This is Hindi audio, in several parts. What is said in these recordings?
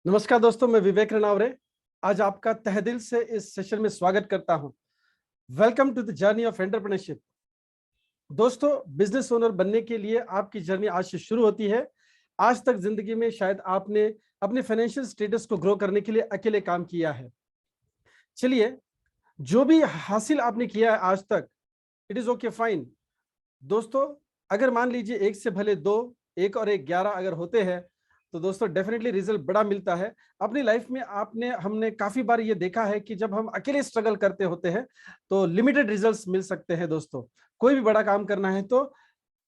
नमस्कार दोस्तों, मैं विवेक रनावरे आज आपका तहे दिल से इस सेशन में स्वागत करता हूं। Welcome to the journey of entrepreneurship. दोस्तों, बिजनेस ओनर बनने के लिए आपकी जर्नी आज से शुरू होती है। आज तक जिंदगी में शायद आपने अपने फाइनेंशियल स्टेटस को ग्रो करने के लिए अकेले काम किया है। चलिए, जो भी हासिल आपने किया है आज तक, इट इज ओके, फाइन। दोस्तों, अगर मान लीजिए एक से भले दो, एक और एक 11 अगर होते हैं तो दोस्तों डेफिनेटली रिजल्ट बड़ा मिलता है। अपनी लाइफ में हमने काफी बार ये देखा है कि जब हम अकेले स्ट्रगल करते होते हैं तो लिमिटेड रिजल्ट्स मिल सकते हैं। दोस्तों, कोई भी बड़ा काम करना है तो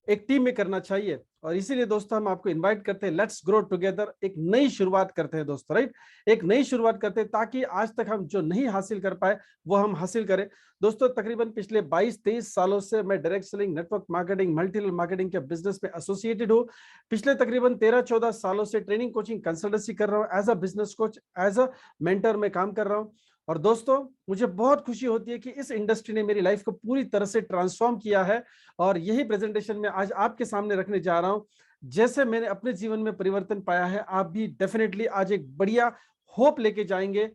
एक टीम में करना चाहिए, और इसीलिए दोस्तों हम आपको इनवाइट करते हैं, लेट्स ग्रो टुगेदर। एक नई शुरुआत करते हैं दोस्तों, राइट? एक नई शुरुआत करते हैं ताकि आज तक हम जो नहीं हासिल कर पाए वो हम हासिल करें। दोस्तों, तकरीबन पिछले 22-23 सालों से मैं direct selling, network marketing, multi level marketing के बिजनेस में एसोसिएटेड हूँ। पिछले तकरीबन 13-14 सालों से ट्रेनिंग, कोचिंग, कंसल्टेंसी कर रहा हूँ। As a business coach, as a mentor में काम कर रहा हूँ। और दोस्तों, मुझे बहुत खुशी होती है कि इस इंडस्ट्री ने मेरी लाइफ को पूरी तरह से ट्रांसफॉर्म किया है, और यही प्रेजेंटेशन में आज आपके सामने रखने जा रहा हूं। जैसे मैंने अपने जीवन में परिवर्तन पाया है, आप भी डेफिनेटली आज एक बढ़िया होप लेके जाएंगे।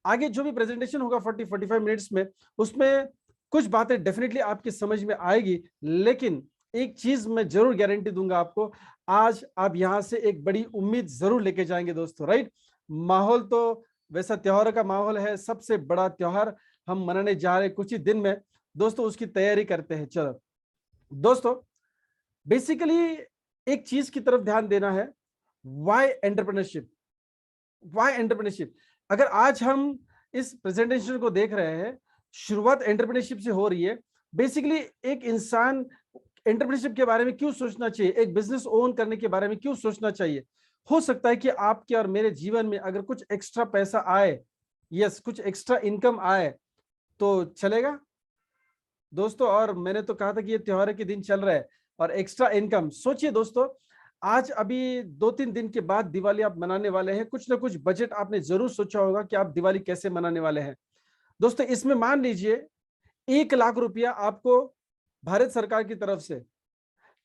आगे जो भी प्रेजेंटेशन होगा 40-45 मिनट्स में, उसमें कुछ बातें डेफिनेटली आपकी समझ में आएगी, लेकिन एक चीज मैं जरूर गारंटी दूंगा आपको, आज आप यहां से एक बड़ी उम्मीद जरूर लेके जाएंगे दोस्तों, राइट? माहौल तो वैसा त्योहार का माहौल है, सबसे बड़ा त्योहार हम मनाने जा रहे हैं कुछ ही दिन में। दोस्तों, उसकी तैयारी करते हैं। चलो दोस्तों, बेसिकली एक चीज की तरफ ध्यान देना है, व्हाई एंटरप्रेन्योरशिप। Why entrepreneurship? अगर आज हम इस प्रेजेंटेशन को देख रहे हैं, शुरुआत एंटरप्रेन्योरशिप से हो रही है। बेसिकली एक इंसान एंटरप्रेन्योरशिप के बारे में क्यों सोचना चाहिए, एक बिजनेस ओन करने के बारे में क्यों सोचना चाहिए? हो सकता है कि आपके और मेरे जीवन में अगर कुछ एक्स्ट्रा पैसा आए, यस, कुछ एक्स्ट्रा इनकम आए तो चलेगा दोस्तों। और मैंने तो कहा था कि ये त्योहार के दिन चल रहा है और एक्स्ट्रा इनकम, सोचिए दोस्तों, आज अभी 2-3 दिन के बाद दिवाली आप मनाने वाले हैं। कुछ ना कुछ बजट आपने जरूर सोचा होगा कि आप दिवाली कैसे मनाने वाले हैं। दोस्तों, इसमें मान लीजिए 1 लाख रुपया आपको भारत सरकार की तरफ से,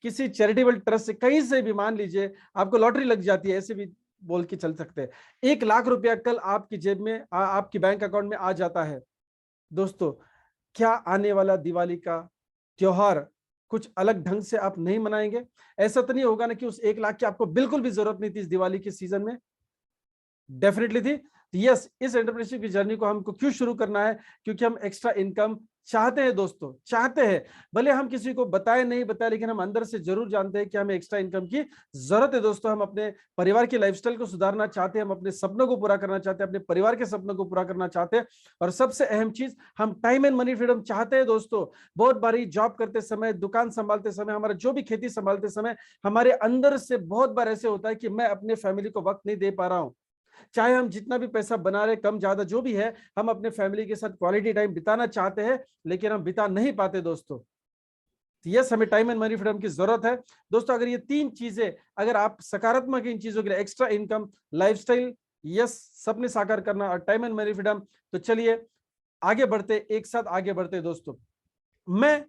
किसी चैरिटेबल ट्रस्ट से, कहीं से भी मान लीजिए आपको लॉटरी लग जाती है, ऐसे भी बोल के चल सकते हैं। 1 लाख रुपया कल आपकी जेब में, आपकी बैंक अकाउंट में आ जाता है। दोस्तों, क्या आने वाला दिवाली का त्योहार कुछ अलग ढंग से आप नहीं मनाएंगे? ऐसा तो नहीं होगा ना कि उस 1 लाख की आपको बिल्कुल भी जरूरत नहीं थी इस दिवाली के सीजन में? डेफिनेटली थी। यस, इस एंटरप्रेन्योरशिप की जर्नी को हमको क्यों शुरू करना है? क्योंकि हम एक्स्ट्रा इनकम चाहते हैं दोस्तों, चाहते हैं। भले हम किसी को बताए नहीं बताए, लेकिन हम अंदर से जरूर जानते हैं कि हमें एक्स्ट्रा इनकम की जरूरत है दोस्तों। हम अपने परिवार की लाइफस्टाइल को सुधारना चाहते हैं, हम अपने सपनों को पूरा करना चाहते हैं, अपने परिवार के सपनों को पूरा करना चाहते हैं, और सबसे अहम चीज, हम टाइम एंड मनी फ्रीडम चाहते हैं दोस्तों। बहुत बारी जॉब करते समय, दुकान संभालते समय, हमारा जो भी खेती संभालते समय, हमारे अंदर से बहुत बार ऐसे होता है कि मैं अपने फैमिली को वक्त नहीं दे पा रहा हूं। चाहे हम जितना भी पैसा बना रहे, कम ज्यादा जो भी है, हम अपने फैमिली के साथ क्वालिटी टाइम बिताना चाहते हैं, लेकिन हम बिता नहीं पाते दोस्तों। यस, हमें टाइम एंड मनी फ्रीडम की जरूरत है दोस्तों। अगर ये 3 चीजें, अगर आप सकारात्मक इन चीजों के लिए, एक्स्ट्रा इनकम, लाइफस्टाइल, यस, सपने साकार करना और टाइम एंड मनी फ्रीडम, तो चलिए आगे बढ़ते, एक साथ आगे बढ़ते दोस्तों। मैं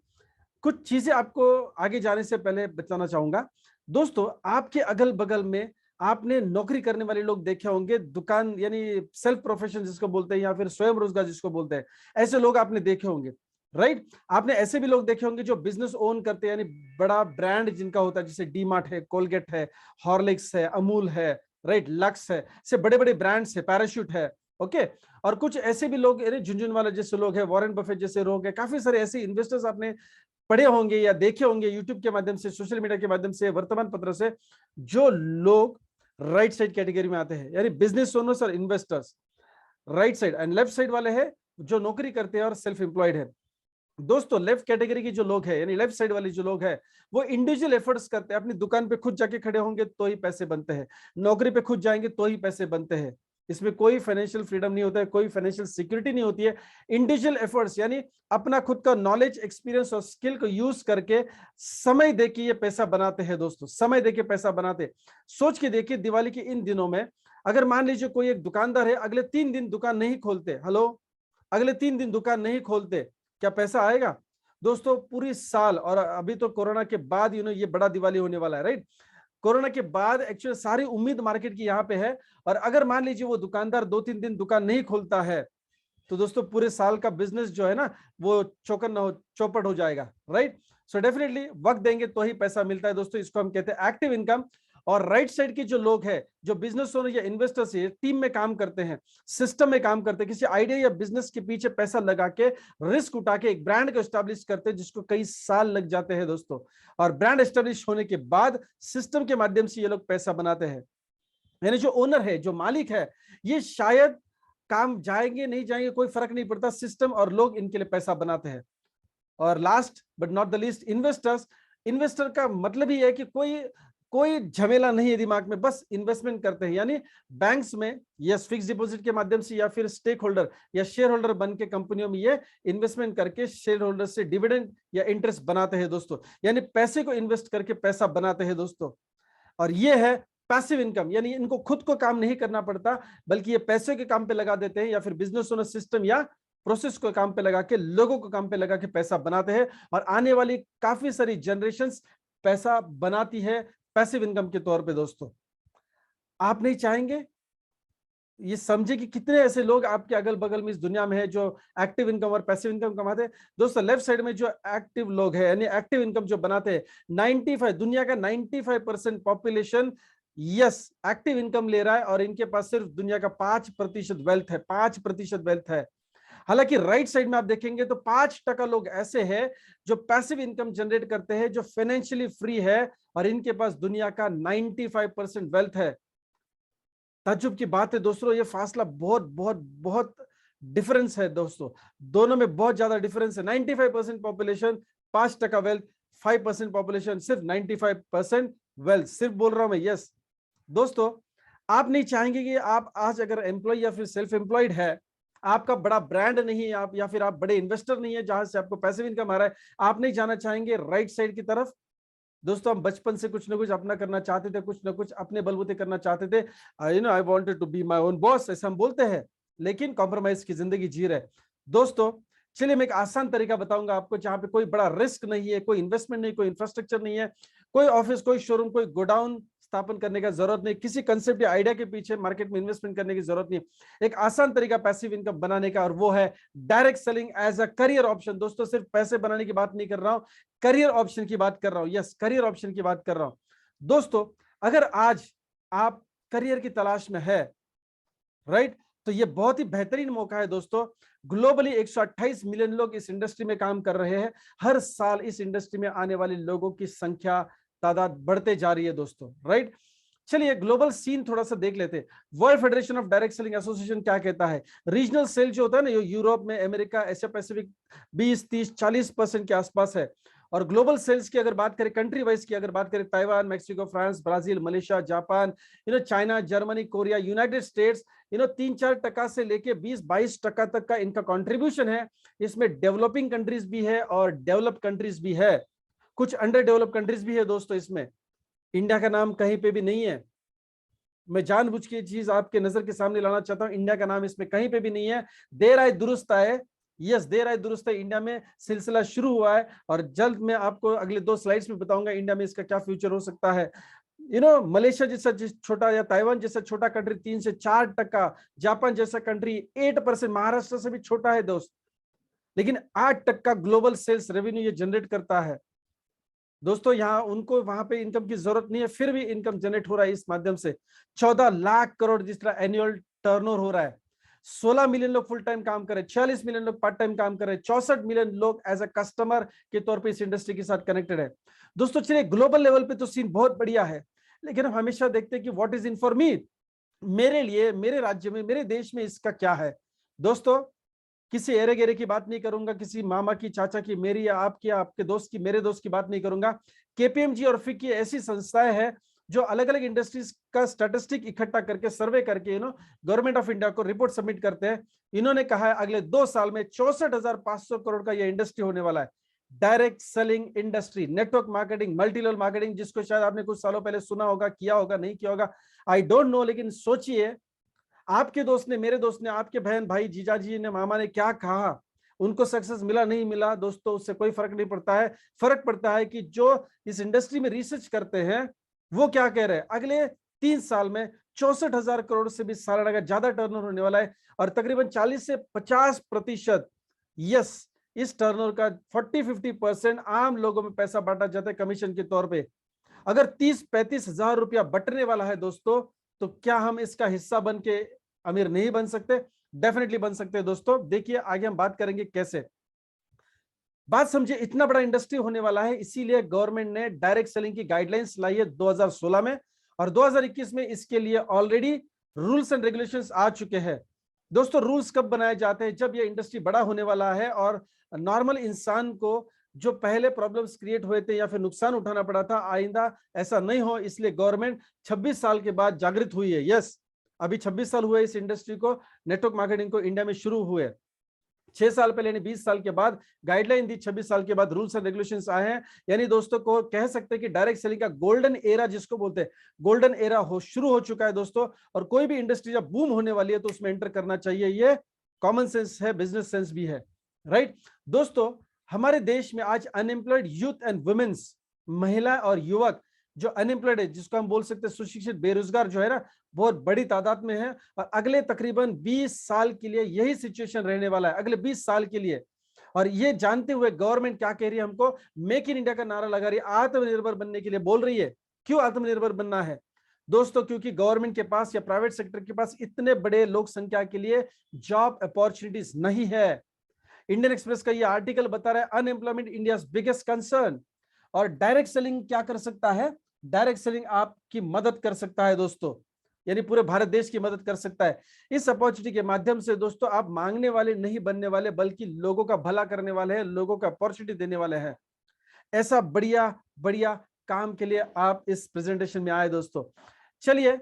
कुछ चीजें आपको आगे जाने से पहले बताना चाहूंगा। दोस्तों, आपके अगल बगल में आपने नौकरी करने वाले लोग देखे होंगे, दुकान यानी सेल्फ प्रोफेशन जिसको बोलते हैं, या फिर स्वयं रोजगार जिसको बोलते हैं, ऐसे लोग आपने देखे होंगे, राइट? आपने ऐसे भी लोग देखे होंगे जो बिजनेस ओन करते हैं, यानी बड़ा ब्रांड जिनका होता है, जैसे डी मार्ट है, कोलगेट है, हॉर्लिक्स है, अमूल है, राइट, लक्स है, से बड़े बड़े ब्रांड्स है, पैराशूट है, ओके। और कुछ ऐसे भी लोग, झुंझुनवाला जैसे लोग हैं, वॉरेन बफेट जैसे लोग हैं, काफी सारे ऐसे इन्वेस्टर्स आपने पढ़े होंगे या देखे होंगे यूट्यूब के माध्यम से, सोशल मीडिया के माध्यम से, वर्तमान पत्र से, जो लोग राइट साइड कैटेगरी में आते हैं, यानी बिजनेस ओनर्स और investors right side, and left side वाले हैं जो नौकरी करते हैं और सेल्फ एम्प्लॉयड है। दोस्तों, लेफ्ट कैटेगरी की जो लोग हैं, यानी लेफ्ट साइड वाले जो लोग हैं, वो इंडिविजुअल एफर्ट्स करते हैं। अपनी दुकान पे खुद जाके खड़े होंगे तो ही पैसे बनते हैं, नौकरी पे खुद जाएंगे तो ही पैसे बनते हैं। इसमें कोई फाइनेंशियल फ्रीडम नहीं होता है, कोई फाइनेंशियल सिक्योरिटी नहीं होती है। इंडिविजुअल एफर्ट्स यानी अपना खुद का नॉलेज, एक्सपीरियंस और स्किल को यूज करके समय देके ये पैसा बनाते हैं दोस्तों, समय देके पैसा बनाते। सोच के देखिए, दिवाली के इन दिनों में अगर मान लीजिए कोई एक दुकानदार है, अगले 3 दिन दुकान नहीं खोलते, हेलो, अगले 3 दिन दुकान नहीं खोलते, क्या पैसा आएगा दोस्तों? पूरी साल, और अभी तो कोरोना के बाद ये बड़ा दिवाली होने वाला है, राइट? कोरोना के बाद एक्चुअली सारी उम्मीद मार्केट की यहाँ पे है, और अगर मान लीजिए वो दुकानदार 2-3 दिन दुकान नहीं खोलता है तो दोस्तों पूरे साल का बिजनेस जो है ना वो चौपट हो जाएगा, राइट। सो डेफिनेटली वक्त देंगे तो ही पैसा मिलता है दोस्तों, इसको हम कहते हैं एक्टिव इनकम। और राइट साइड के जो लोग हैं, जो बिजनेस ओनर या इन्वेस्टर्स है, टीम में काम करते हैं, सिस्टम में काम करते हैं, किसी आइडिया या बिजनेस के पीछे पैसा लगा के रिस्क उठा के एक ब्रांड को एस्टेब्लिश करते हैं जिसको कई साल लग जाते हैं दोस्तों। और ब्रांड एस्टेब्लिश होने के बाद सिस्टम के माध्यम से ये लोग पैसा बनाते हैं। यानी जो ओनर है, जो मालिक है, ये शायद काम जाएंगे नहीं जाएंगे कोई फर्क नहीं पड़ता, सिस्टम और लोग इनके लिए पैसा बनाते हैं। और last but not the least, investors. Investor का मतलब ही है कि कोई कोई झमेला नहीं है दिमाग में, बस इन्वेस्टमेंट करते हैं। यानी बैंक्स में यस फिक्स डिपॉजिट के माध्यम से या फिर स्टेक होल्डर या शेयर होल्डर बन के कंपनियों में ये इन्वेस्टमेंट करके शेयर होल्डर से डिविडेंड या इंटरेस्ट बनाते हैं दोस्तों। यानी पैसे को इन्वेस्ट करके पैसा बनाते हैं दोस्तों। और ये है पैसिव इनकम, यानी इनको खुद को काम नहीं करना पड़ता, बल्कि ये पैसे के काम पे लगा देते हैं या फिर बिजनेस ओनर सिस्टम या प्रोसेस को काम पे लगा के, लोगों को काम पे लगा के पैसा बनाते हैं। और आने वाली काफी सारी जनरेशंस पैसा बनाती है पैसिव इनकम के तौर पे दोस्तों। आप नहीं चाहेंगे? ये समझे कि कितने ऐसे लोग आपके अगल बगल में इस दुनिया में है जो एक्टिव इनकम और पैसिव इनकम कमाते हैं। दोस्तों लेफ्ट साइड में जो एक्टिव लोग हैं, यानी एक्टिव इनकम जो बनाते हैं, 95 दुनिया का 95% पॉपुलेशन यस एक्टिव इनकम ले रहा है, और इनके पास सिर्फ दुनिया का 5% वेल्थ है, 5% वेल्थ है। हालांकि राइट साइड में आप देखेंगे तो 5% लोग ऐसे हैं जो पैसिव इनकम जनरेट करते हैं, जो फाइनेंशियली फ्री है, और इनके पास दुनिया का 95% वेल्थ है। ताज्जुब की बात है दोस्तों, ये फासला बहुत बहुत बहुत डिफरेंस है दोस्तों, दोनों में बहुत ज्यादा डिफरेंस है। 95% पॉपुलेशन, 5% वेल्थ, 5% पॉपुलेशन, सिर्फ 95% वेल्थ। सिर्फ बोल रहा हूं मैं, यस दोस्तों। आप नहीं चाहेंगे कि आप आज अगर एम्प्लॉय या फिर सेल्फ एम्प्लॉयड है, आपका बड़ा ब्रांड नहीं है, आप या फिर आप बड़े इन्वेस्टर नहीं है जहां से आपको पैसिव इनकम आ रहा है, आप नहीं जाना चाहेंगे राइट साइड की तरफ? दोस्तों हम बचपन से कुछ ना कुछ अपना करना चाहते थे, कुछ ना कुछ अपने बलबूते करना चाहते थे। I wanted to be my own boss, ऐसा हम बोलते हैं, लेकिन कॉम्प्रोमाइज की जिंदगी जी रहे दोस्तों। चलिए मैं एक आसान तरीका बताऊंगा आपको, जहां पे कोई बड़ा रिस्क नहीं है, कोई इन्वेस्टमेंट नहीं, कोई इंफ्रास्ट्रक्चर नहीं है, कोई ऑफिस, कोई शोरूम, कोई गोडाउन स्थापन करने का जरूरत नहीं, किसी कंसेप्ट या आइडिया के पीछे मार्केट में इन्वेस्टमेंट करने की जरूरत नहीं। एक आसान तरीका पैसिव इनकम बनाने का, और वो है direct selling as a career option. दोस्तों सिर्फ पैसे बनाने की बात नहीं कर रहा हूं, करियर ऑप्शन की बात कर रहा हूं। यस, करियर ऑप्शन की बात कर रहा हूं दोस्तों। अगर आज आप करियर की तलाश में है, राइट, तो ये बहुत ही बेहतरीन मौका है दोस्तों। ग्लोबली 128 मिलियन लोग इस इंडस्ट्री में काम कर रहे हैं। हर साल इस इंडस्ट्री में आने वाले लोगों की संख्या, तादाद बढ़ते जा रही है दोस्तों, राइट। चलिए ग्लोबल सीन थोड़ा सा देख लेते हैं। World federation of direct selling association क्या कहता है? रीजनल सेल जो होता है ना, यूरोप में, अमेरिका, एशिया पैसिफिक 20-30-40% के आसपास है। और ग्लोबल सेल्स की अगर बात करें, कंट्री वाइज की अगर बात करें, Taiwan, Mexico, France, Brazil, Malaysia, Japan, China, Germany, Korea, United states, 3-4% से लेके 20-22% तक का इनका कंट्रीब्यूशन है। इसमें डेवलपिंग कंट्रीज भी है और डेवलप्ड कंट्रीज भी है, कुछ अंडर डेवलप्ड कंट्रीज भी है दोस्तों। इसमें इंडिया का नाम कहीं पे भी नहीं है। मैं जानबूझ के चीज आपके नजर के सामने लाना चाहता हूं, इंडिया का नाम इसमें कहीं पे भी नहीं है। देर आए दुरुस्त आए, यस देर आए दुरुस्त है। इंडिया में सिलसिला शुरू हुआ है, और जल्द मैं आपको अगले 2 स्लाइड्स में बताऊंगा इंडिया में इसका क्या फ्यूचर हो सकता है। मलेशिया जैसा छोटा या ताइवान जैसा छोटा कंट्री 3 से 4%, जापान जैसा कंट्री 8%, महाराष्ट्र से भी छोटा है दोस्त, लेकिन 8% ग्लोबल सेल्स रेवेन्यू ये जनरेट करता है दोस्तों। यहाँ उनको वहां पे इनकम की जरूरत नहीं है, फिर भी इनकम जनरेट हो रहा है इस माध्यम से। 14 लाख करोड़ जिस तरह एनुअल टर्नओवर हो रहा है। 16 मिलियन लोग फुल टाइम काम कर रहे हैं, 46 मिलियन लोग पार्ट टाइम काम कर रहे हैं, 64 मिलियन लोग एज अ कस्टमर के तौर पे इस इंडस्ट्री के साथ कनेक्टेड है दोस्तों। चलिए ग्लोबल लेवल पे तो सीन बहुत बढ़िया है, लेकिन हम हमेशा देखते हैं कि what is in for me, मेरे लिए, मेरे राज्य में, मेरे देश में इसका क्या है दोस्तों। किसी एरे गेरे की बात नहीं करूंगा, किसी मामा की, चाचा की, मेरी या आपकी या आपके दोस्त की, मेरे दोस्त की बात नहीं करूंगा। केपीएमजी और फिक की ऐसी संस्थाएं हैं जो अलग अलग इंडस्ट्रीज का स्टैटिस्टिक इकट्ठा करके, सर्वे करके गवर्नमेंट ऑफ इंडिया को रिपोर्ट सबमिट करते हैं। इन्होंने कहा है अगले 2 साल में 64,500 करोड़ का यह इंडस्ट्री होने वाला है। Direct selling industry, network marketing, multi level marketing, जिसको शायद आपने कुछ सालों पहले सुना होगा, किया होगा, नहीं किया होगा, आई डोंट नो। लेकिन सोचिए, आपके दोस्त ने, मेरे दोस्त ने, आपके बहन भाई, जीजा जी ने, मामा ने क्या कहा, उनको सक्सेस मिला नहीं मिला दोस्तों, उससे कोई फर्क नहीं पड़ता है। फर्क पड़ता है कि जो इस इंडस्ट्री में रिसर्च करते हैं, वो क्या कह रहे हैं, अगले 3 साल में 64,000 करोड़ से भी सालाना का ज्यादा टर्नओवर होने वाला है और तकरीबन 40 से 50%, यस, इस टर्नओवर का 40-50% आम लोगों में पैसा बांटा जाता है कमीशन के तौर पे। अगर 30-35 हजार रुपया बटने वाला है दोस्तों, तो क्या हम इसका हिस्सा बन के अमीर नहीं बन सकते? डेफिनेटली बन सकते हैं दोस्तों। देखिए आगे हम बात करेंगे कैसे। बात समझिए, इतना बड़ा इंडस्ट्री होने वाला है, इसीलिए गवर्नमेंट ने डायरेक्ट सेलिंग की गाइडलाइंस लाई है 2016 में, और 2021 में इसके लिए ऑलरेडी रूल्स एंड रेगुलेशंस आ चुके हैं। दोस्तों रूल्स कब बनाए जाते हैं? जब ये इंडस्ट्री बड़ा होने वाला है और नॉर्मल इंसान को जो पहले प्रॉब्लम्स क्रिएट हुए थे या फिर नुकसान उठाना पड़ा था, आइंदा ऐसा नहीं हो, इसलिए गवर्नमेंट 26 साल के बाद जागृत हुई है। यस, अभी 26 साल हुए इस इंडस्ट्री को, नेटवर्क मार्केटिंग को इंडिया में शुरू हुए। 6 साल पहले यानी 20 साल के बाद गाइडलाइन दी, 26 साल के बाद रूल्स एंड रेगुलेशंस आए हैं। यानी दोस्तों को कह सकते हैं कि डायरेक्ट सेलिंग का गोल्डन एरा, जिसको बोलते हैं गोल्डन एरा, शुरू हो चुका है दोस्तों। और कोई भी इंडस्ट्री जब बूम होने वाली है तो उसमें एंटर करना चाहिए, ये कॉमन सेंस है, बिजनेस सेंस भी है, राइट। दोस्तों हमारे देश में आज अनएम्प्लॉयड यूथ एंड वुमेन्स, महिला और युवक जो अनएम्प्लॉयड है, जिसको हम बोल सकते हैं सुशिक्षित बेरोजगार जो है ना, बहुत बड़ी तादाद में है। और अगले तकरीबन 20 साल के लिए यही सिचुएशन रहने वाला है, अगले 20 साल के लिए। और ये जानते हुए गवर्नमेंट क्या कह रही है, हमको मेक इन इंडिया का नारा लगा रही है, आत्मनिर्भर बनने के लिए बोल रही है। क्यों आत्मनिर्भर बनना है दोस्तों? क्योंकि गवर्नमेंट के पास या प्राइवेट सेक्टर के पास इतने बड़े लोक संख्या के लिए जॉब अपॉर्चुनिटीज नहीं है। इंडियन एक्सप्रेस का ये आर्टिकल बता रहा है अनएम्प्लॉयमेंट इंडिया बिगेस्ट कंसर्न। और डायरेक्ट सेलिंग क्या कर सकता है? डायरेक्ट सेलिंग आपकी मदद कर सकता है दोस्तों, यानी पूरे भारत देश की मदद कर सकता है। इस अपॉर्चुनिटी के माध्यम से दोस्तों आप मांगने वाले नहीं बनने वाले, बल्कि लोगों का भला करने वाले हैं, लोगों का अपॉर्चुनिटी देने वाले हैं। ऐसा बढ़िया बढ़िया काम के लिए आप इस प्रेजेंटेशन में आए दोस्तों। चलिए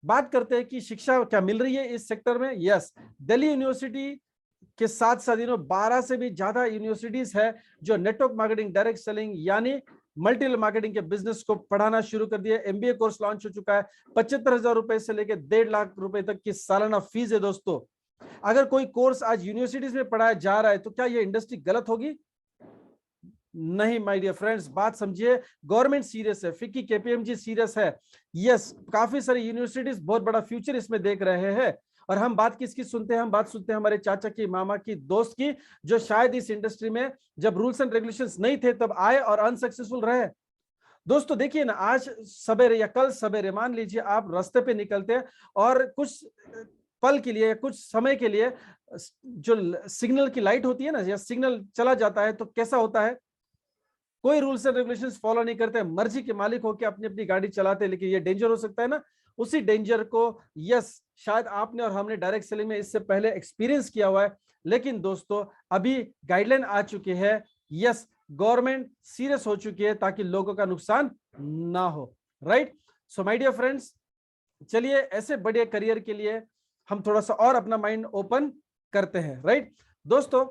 बात करते हैं कि शिक्षा क्या मिल रही है इस सेक्टर में। यस, दिल्ली यूनिवर्सिटी के साथ साथ 12 से भी ज्यादा यूनिवर्सिटीज है जो नेटवर्क मार्केटिंग, डायरेक्ट सेलिंग यानी मल्टी लेवल मार्केटिंग के बिजनेस को पढ़ाना शुरू कर दिया। एमबीए कोर्स लॉन्च हो चुका है। 75,000 रुपए से लेकर 1.5 लाख रुपए तक की सालाना फीस है दोस्तों। अगर कोई कोर्स आज यूनिवर्सिटीज में पढ़ाया जा रहा है तो क्या ये इंडस्ट्री गलत होगी? नहीं माय डियर फ्रेंड्स, बात समझिए, गवर्नमेंट सीरियस है, फिक्की केपीएमजी सीरियस है। यस, काफी सारी यूनिवर्सिटीज बहुत बड़ा फ्यूचर इसमें देख रहे हैं। और हम बात किसकी सुनते हैं? हम बात सुनते हैं हमारे चाचा की, मामा की, दोस्त की, जो शायद इस इंडस्ट्री में जब रूल्स एंड रेगुलेशंस नहीं थे तब आए और अनसक्सेसफुल रहे। दोस्तों देखिए ना, आज सवेरे या कल सवेरे मान लीजिए आप रास्ते पे निकलते हैं और कुछ पल के लिए, कुछ समय के लिए जो सिग्नल की लाइट होती है ना, या सिग्नल चला जाता है, तो कैसा होता है? कोई रूल्स एंड रेगुलेशंस फॉलो नहीं करते, मर्जी के मालिक होकर अपनी अपनी गाड़ी चलाते हैं। लेकिन ये डेंजर हो सकता है ना, उसी डेंजर को यस शायद आपने और हमने डायरेक्ट सेलिंग में इससे पहले एक्सपीरियंस किया हुआ है। लेकिन दोस्तों अभी गाइडलाइन आ चुकी है, यस गवर्नमेंट सीरियस हो चुकी है ताकि लोगों का नुकसान ना हो, right. So my dear friends, चलिए ऐसे बड़े करियर के लिए हम थोड़ा सा और अपना माइंड ओपन करते हैं, राइट। दोस्तों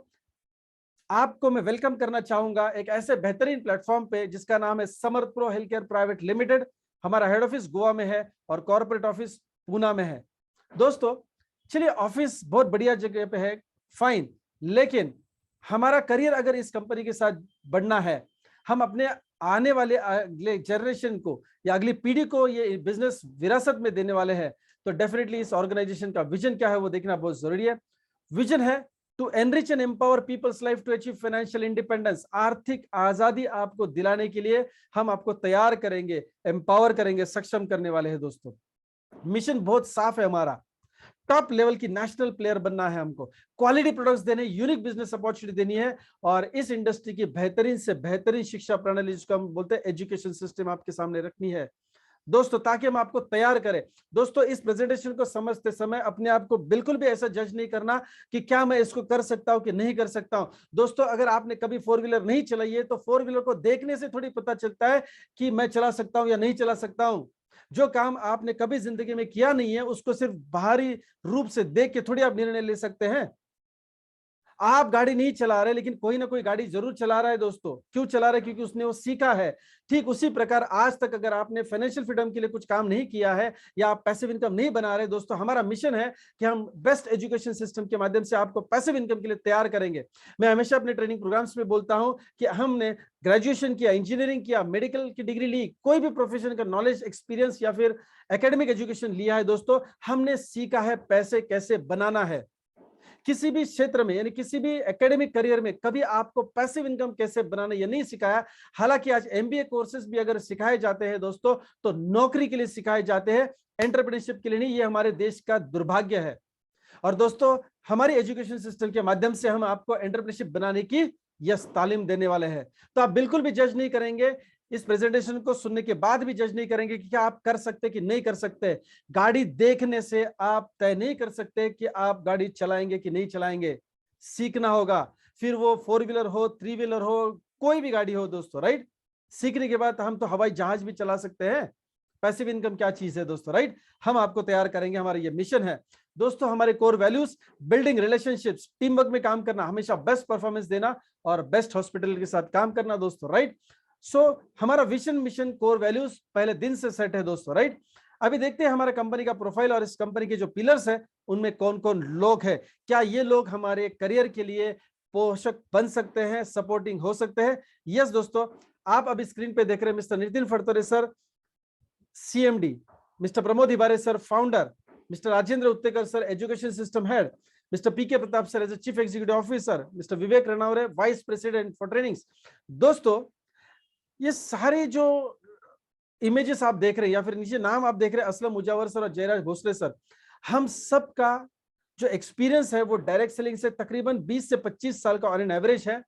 आपको मैं वेलकम करना चाहूंगा एक ऐसे बेहतरीन प्लेटफॉर्म पे जिसका नाम है Samarth pro health care private limited. हमारा हेड ऑफिस गोवा में है और कॉर्पोरेट ऑफिस पूना में है। दोस्तों चलिए, ऑफिस बहुत बढ़िया जगह पे है, फाइन, लेकिन हमारा करियर अगर इस कंपनी के साथ बढ़ना है, हम अपने आने वाले अगले जनरेशन को या अगली पीढ़ी को ये बिजनेस विरासत में देने वाले हैं, तो डेफिनेटली इस ऑर्गेनाइजेशन का विजन क्या है वो देखना बहुत जरूरी है। विजन है to enrich and empower people's life to achieve financial independence. आर्थिक आजादी आपको दिलाने के लिए हम आपको तैयार करेंगे, एम्पावर करेंगे, सक्षम करने वाले हैं। दोस्तों मिशन बहुत साफ है हमारा, टॉप लेवल की नेशनल प्लेयर बनना है हमको, क्वालिटी प्रोडक्ट्स देने, यूनिक बिजनेस अपॉर्चुनिटी देनी है और इस इंडस्ट्री की बेहतरीन से बेहतरीन शिक्षा प्रणाली, जिसको हम बोलते हैं एजुकेशन सिस्टम, आपके सामने रखनी है दोस्तों, ताकि हम आपको तैयार करें। दोस्तों इस प्रेजेंटेशन को समझते समय अपने आप को बिल्कुल भी ऐसा जज नहीं करना कि क्या मैं इसको कर सकता हूं कि नहीं कर सकता हूं। दोस्तों अगर आपने कभी 4 व्हीलर नहीं चलाई है तो 4 व्हीलर को देखने से थोड़ी पता चलता है कि मैं चला सकता हूं या नहीं चला सकता हूं। जो काम आपने कभी जिंदगी में किया नहीं है उसको सिर्फ बाहरी रूप से देख के थोड़ी आप निर्णय ले सकते हैं। आप गाड़ी नहीं चला रहे लेकिन कोई ना कोई गाड़ी जरूर चला रहा है दोस्तों। क्यों चला रहा है? क्योंकि उसने वो सीखा है। ठीक उसी प्रकार आज तक अगर आपने फाइनेंशियल फ्रीडम के लिए कुछ काम नहीं किया है या आप पैसिव इनकम नहीं बना रहे दोस्तों, हमारा मिशन है कि हम बेस्ट एजुकेशन सिस्टम के माध्यम से आपको पैसिव इनकम के लिए तैयार करेंगे। मैं हमेशा अपने ट्रेनिंग प्रोग्राम्स में बोलता हूं कि हमने ग्रेजुएशन किया, इंजीनियरिंग किया, मेडिकल की डिग्री ली, कोई भी प्रोफेशन का नॉलेज, एक्सपीरियंस या फिर एकेडमिक एजुकेशन लिया है दोस्तों, हमने सीखा है पैसे कैसे बनाना है। किसी भी क्षेत्र में यानी किसी भी एकेडमिक करियर में कभी आपको पैसिव इनकम कैसे बनाना ये नहीं सिखाया। हालांकि आज एमबीए कोर्सेज भी अगर सिखाए जाते हैं दोस्तों तो नौकरी के लिए सिखाए जाते हैं, एंटरप्रेन्योरशिप के लिए नहीं। ये हमारे देश का दुर्भाग्य है। और दोस्तों हमारी एजुकेशन सिस्टम के माध्यम से हम आपको एंटरप्रेन्योरशिप बनाने की यस तालीम देने वाले हैं। तो आप बिल्कुल भी जज नहीं करेंगे, इस प्रेजेंटेशन को सुनने के बाद भी जज नहीं करेंगे कि क्या आप कर सकते कि नहीं कर सकते। गाड़ी देखने से आप तय नहीं कर सकते कि आप गाड़ी चलाएंगे कि नहीं चलाएंगे। सीखना होगा, फिर वो 4 व्हीलर हो, 3 व्हीलर हो, कोई भी गाड़ी हो दोस्तों, राइट। सीखने के बाद हम तो हवाई जहाज भी चला सकते हैं। पैसिव इनकम क्या चीज है दोस्तों, राइट। हम आपको तैयार करेंगे, हमारा ये मिशन है दोस्तों। हमारे core values building relationships, team work में काम करना, हमेशा बेस्ट परफॉर्मेंस देना और बेस्ट हॉस्पिटल के साथ काम करना दोस्तों, राइट। हमारा विजन, मिशन, कोर वैल्यूज पहले दिन से सेट है दोस्तों, राइट। अभी देखते हैं हमारे कंपनी का प्रोफाइल और इस कंपनी के जो पिलर्स है उनमें कौन कौन लोग हैं। क्या ये लोग हमारे करियर के लिए पोषक बन सकते हैं, सपोर्टिंग हो सकते हैं? यस दोस्तों, आप अभी स्क्रीन पे देख रहे हैं mister Nitin Phadtare sir, CMD, mister Pramod Hibare sir, founder, mister Rajendra Uttekar sir, education system head, mister PK Pratap sir as a chief executive officer, mister Vivek Ranaware vice president for trainings. दोस्तों ये सारे जो इमेजेस आप देख रहे हैं या फिर नीचे नाम आप देख रहे हैं, असलम मुजावर सर और जयराज भोसले सर, हम सबका जो एक्सपीरियंस है वो डायरेक्ट सेलिंग से तकरीबन 20 से 25 साल का ऑन एन एवरेज है।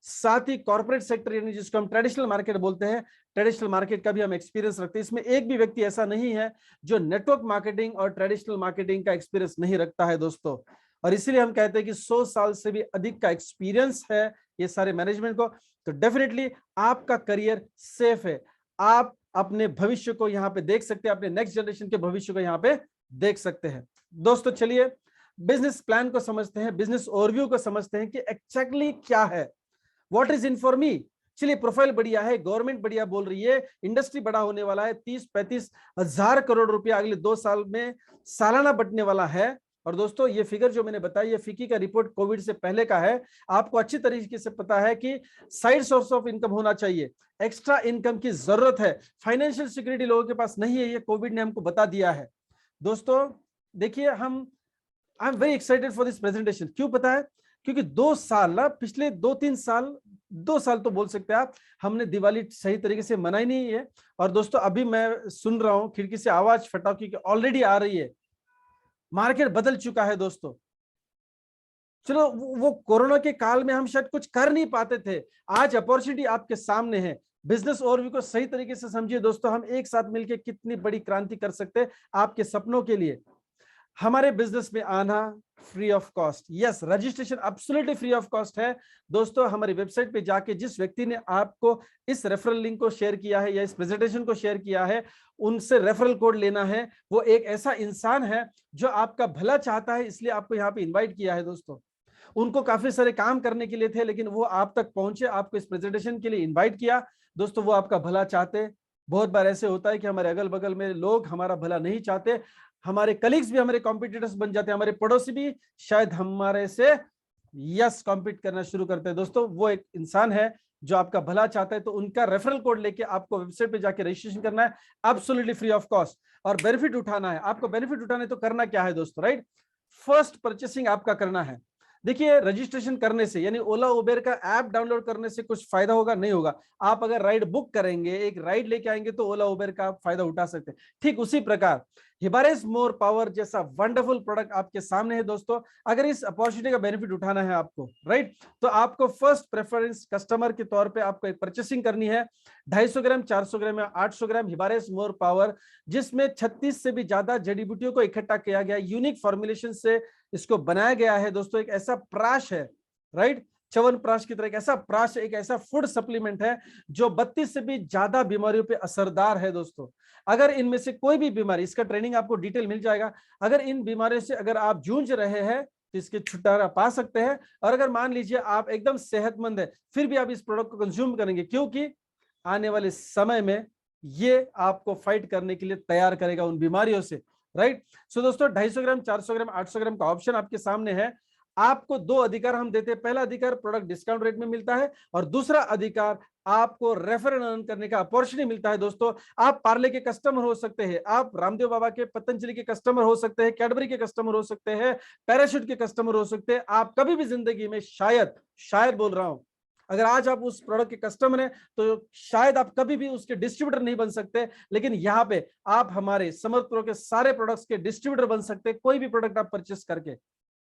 साथ ही कॉर्पोरेट सेक्टर यानी जिसको हम ट्रेडिशनल मार्केट बोलते हैं, ट्रेडिशनल मार्केट का भी हम एक्सपीरियंस रखते हैं। इसमें एक भी व्यक्ति ऐसा नहीं है जो नेटवर्क मार्केटिंग और ट्रेडिशनल मार्केटिंग का एक्सपीरियंस नहीं रखता है दोस्तों। और इसीलिए हम कहते हैं कि 100 साल से भी अधिक का एक्सपीरियंस है ये सारे मैनेजमेंट को। तो डेफिनेटली आपका करियर सेफ है, आप अपने भविष्य को यहाँ पे देख सकते हैं, अपने नेक्स्ट जनरेशन के भविष्य को यहाँ पे देख सकते हैं दोस्तों। चलिए बिजनेस प्लान को समझते हैं, बिजनेस ओवरव्यू को समझते हैं कि एक्चुअली क्या है, what is in for me. चलिए प्रोफाइल बढ़िया है, गवर्नमेंट बढ़िया बोल रही है, इंडस्ट्री बड़ा होने वाला है, 30-35 हजार करोड़ रुपया अगले 2 साल में सालाना बढ़ने वाला है। और दोस्तों ये फिगर जो मैंने बताई, ये फिकी का रिपोर्ट कोविड से पहले का है। आपको अच्छी तरीके से पता है कि साइड सोर्स ऑफ इनकम होना चाहिए, एक्स्ट्रा इनकम की जरूरत है, फाइनेंशियल सिक्योरिटी लोगों के पास नहीं है, ये कोविड ने हमको बता दिया है दोस्तों। देखिए I am very excited for this presentation. क्यों पता है? क्योंकि 2 साल ना, पिछले 2-3 साल, 2 साल तो बोल सकते हैं आप, हमने दिवाली सही तरीके से मनाई नहीं है। और दोस्तों अभी मैं सुन रहा हूं खिड़की से आवाज फटाके की ऑलरेडी आ रही है, मार्केट बदल चुका है दोस्तों। चलो वो कोरोना के काल में हम शायद कुछ कर नहीं पाते थे, आज अपॉर्चुनिटी आपके सामने है। बिजनेस ओवरव्यू को सही तरीके से समझिए दोस्तों, हम एक साथ मिलकर कितनी बड़ी क्रांति कर सकते हैं आपके सपनों के लिए। हमारे बिजनेस में आना free of cost, yes, registration absolutely free of cost है दोस्तों। हमारी वेबसाइट पे जाके जिस व्यक्ति ने आपको इस रेफरल लिंक को शेयर किया है या इस प्रेजेंटेशन को शेयर किया है, उनसे रेफरल कोड लेना है। वो एक ऐसा इंसान है जो आपका भला चाहता है, इसलिए आपको यहाँ पे इन्वाइट किया है दोस्तों। उनको काफी सारे काम करने के लिए थे लेकिन वो आप तक पहुंचे, आपको इस प्रेजेंटेशन के लिए इन्वाइट किया दोस्तों। वो आपका भला चाहते। बहुत बार ऐसे होता है कि हमारे अगल बगल में लोग हमारा भला नहीं चाहते, हमारे कलीग्स भी हमारे कॉम्पिटिटर्स बन जाते हैं, हमारे पड़ोसी भी शायद हमारे से यस कॉम्पीट करना शुरू करते हैं दोस्तों। वो एक इंसान है जो आपका भला चाहता है, तो उनका रेफरल कोड लेके आपको वेबसाइट पे जाके रजिस्ट्रेशन करना है, एब्सोल्युटली फ्री ऑफ कॉस्ट, और बेनिफिट उठाना है। आपको बेनिफिट उठाने तो करना क्या है दोस्तों, राइट? फर्स्ट परचेसिंग आपका करना है। देखिए रजिस्ट्रेशन करने से यानी ओला उबेर का ऐप डाउनलोड करने से कुछ फायदा होगा नहीं होगा। आप अगर राइड बुक करेंगे, एक राइड लेके आएंगे तो ओला उबेर का आप फायदा उठा सकते हैं। ठीक उसी प्रकार हिबारेस मोर पावर जैसा वंडरफुल प्रोडक्ट आपके सामने है दोस्तों। अगर इस अपॉर्चुनिटी का बेनिफिट उठाना है आपको, राइट, तो आपको फर्स्ट प्रेफरेंस कस्टमर के तौर पे आपको एक परचेसिंग करनी है 250 ग्राम, 400 ग्राम या 800 ग्राम हिबारेस मोर पावर, जिसमें 36 से भी ज्यादा जड़ी बूटियों को इकट्ठा किया गया, यूनिक फॉर्मुलेशन से इसको बनाया गया है दोस्तों। एक ऐसा प्राश है, राइट, च्यवन प्राश की तरह एक ऐसा प्राश, एक ऐसा फूड सप्लीमेंट है जो 32 से भी ज्यादा बीमारियों पे असरदार है दोस्तों। अगर इनमें से कोई भी बीमारी, इसका ट्रेनिंग आपको डिटेल मिल जाएगा, अगर इन बीमारियों से अगर आप जूझ रहे हैं तो इसके छुटकारा पा सकते हैं। और अगर मान लीजिए आप एकदम सेहतमंद है फिर भी आप इस प्रोडक्ट को कंज्यूम करेंगे, क्योंकि आने वाले समय में ये आपको फाइट करने के लिए तैयार करेगा उन बीमारियों से, राइट। सो दोस्तों 250 ग्राम, 400 ग्राम, 800 ग्राम का ऑप्शन आपके सामने है। आपको दो अधिकार हम देते हैं, पहला अधिकार प्रोडक्ट डिस्काउंट रेट में मिलता है और दूसरा अधिकार आपको रेफर एंड अर्न करने का अपॉर्चुनिटी मिलता है। दोस्तों आप पार्ले के कस्टमर हो सकते हैं, आप रामदेव बाबा के, पतंजलि के कस्टमर हो सकते हैं, कैडबरी के कस्टमर हो सकते हैं, पैराशूट के कस्टमर हो सकते हैं। आप कभी भी जिंदगी में शायद बोल रहा हूं, अगर आज आप उस प्रोडक्ट के कस्टमर हैं तो शायद आप कभी भी उसके डिस्ट्रीब्यूटर नहीं बन सकते, लेकिन यहाँ पे आप हमारे समर्थ प्रो के सारे प्रोडक्ट्स के डिस्ट्रीब्यूटर बन सकते हैं, कोई भी प्रोडक्ट आप परचेस करके।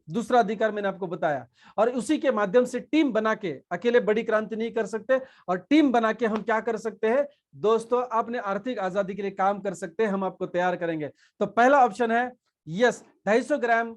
दूसरा अधिकार मैंने आपको बताया, और उसी के माध्यम से टीम बना के, अकेले बड़ी क्रांति नहीं कर सकते, और टीम बना के हम क्या कर सकते हैं दोस्तों, अपने आर्थिक आजादी के लिए काम कर सकते हैं, हम आपको तैयार करेंगे। तो पहला ऑप्शन है यस, 250 ग्राम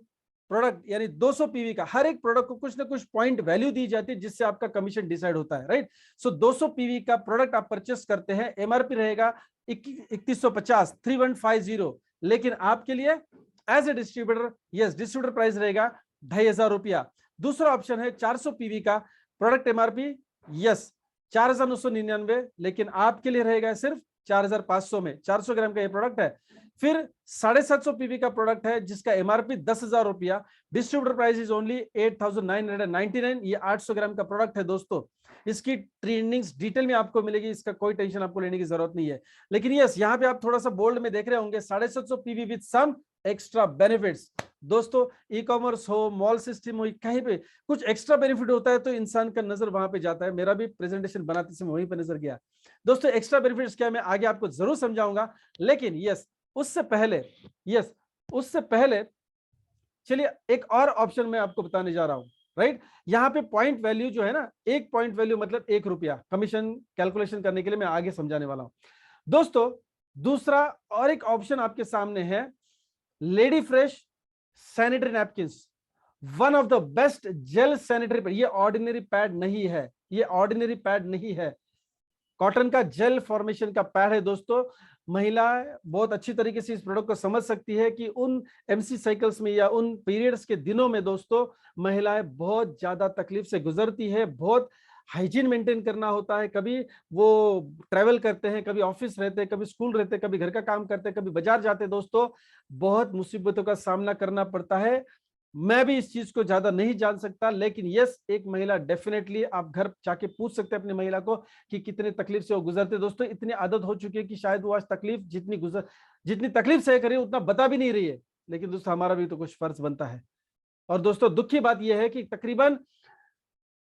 प्रोडक्ट यानी 200 पीवी का, हर एक प्रोडक्ट को कुछ ना कुछ पॉइंट वैल्यू दी जाती है जिससे आपका कमीशन डिसाइड होता है, राइट। सो 200 पीवी का प्रोडक्ट आप परचेस करते हैं, एमआरपी रहेगा 3150, 3150, लेकिन आपके लिए as a distributor yes distributor price रहेगा 2500 रुपया। दूसरा ऑप्शन है 400 पीवी का प्रोडक्ट, एमआरपी यस 4999, लेकिन आपके लिए रहेगा सिर्फ 4500 में, 400 ग्राम का ये प्रोडक्ट है। फिर 750 पीवी का प्रोडक्ट है जिसका एमआरपी 10,000 रुपया, डिस्ट्रीब्यूटर प्राइस इज ओनली 8,999, ये 800 ग्राम का प्रोडक्ट है दोस्तों। इसकी ट्रेनिंग्स डिटेल में आपको मिलेगी, इसका कोई टेंशन आपको लेने की जरूरत नहीं है। लेकिन यस यहाँ पे आप थोड़ा सा बोल्ड में देख रहे होंगे 750 PV with some extra benefits. दोस्तों ई कॉमर्स हो, मॉल सिस्टम हो, कहीं पे कुछ एक्स्ट्रा बेनिफिट होता है तो इंसान का नजर वहां पे जाता है। मेरा भी प्रेजेंटेशन बनाते समय वहीं पे नजर गया। दोस्तों एक्स्ट्रा बेनिफिट्स क्या, मैं आगे आपको जरूर समझाऊंगा, लेकिन उससे पहले चलिए एक और ऑप्शन मैं आपको बताने जा रहा हूं, राइट। यहाँ पे पॉइंट वैल्यू जो है ना, एक पॉइंट वैल्यू मतलब 1 रुपया, कमीशन कैलकुलेशन करने के लिए मैं आगे समझाने वाला हूं। दोस्तों दूसरा और एक ऑप्शन आपके सामने है, lady fresh sanitary napkins, one of the best gel sanitary pad. ये ऑर्डिनरी पैड नहीं है, ये ऑर्डिनरी पैड नहीं है, कॉटन का जेल फॉर्मेशन का पैड है दोस्तों। महिला बहुत अच्छी तरीके से इस प्रोडक्ट को समझ सकती है कि उन एमसी साइकिल्स में या उन पीरियड्स के दिनों में दोस्तों महिलाएं बहुत ज्यादा तकलीफ से गुजरती है, बहुत हाइजीन मेंटेन करना होता है, कभी वो ट्रैवल करते हैं, कभी ऑफिस रहते हैं, कभी स्कूल रहते हैं, कभी घर का काम करते हैं, कभी बाजार जाते हैं दोस्तों, बहुत मुसीबतों का सामना करना पड़ता है। मैं भी इस चीज को ज्यादा नहीं जान सकता, लेकिन यस एक महिला डेफिनेटली, आप घर जाके पूछ सकते हैं अपनी महिला को कि कितने तकलीफ से वो गुजरते। दोस्तों इतनी आदत हो चुकी है कि शायद वो आज तकलीफ जितनी तकलीफ सह करी उतना बता भी नहीं रही है, लेकिन दोस्तों हमारा भी तो कुछ फर्ज बनता है। और दोस्तों दुख की बात यह है कि तकरीबन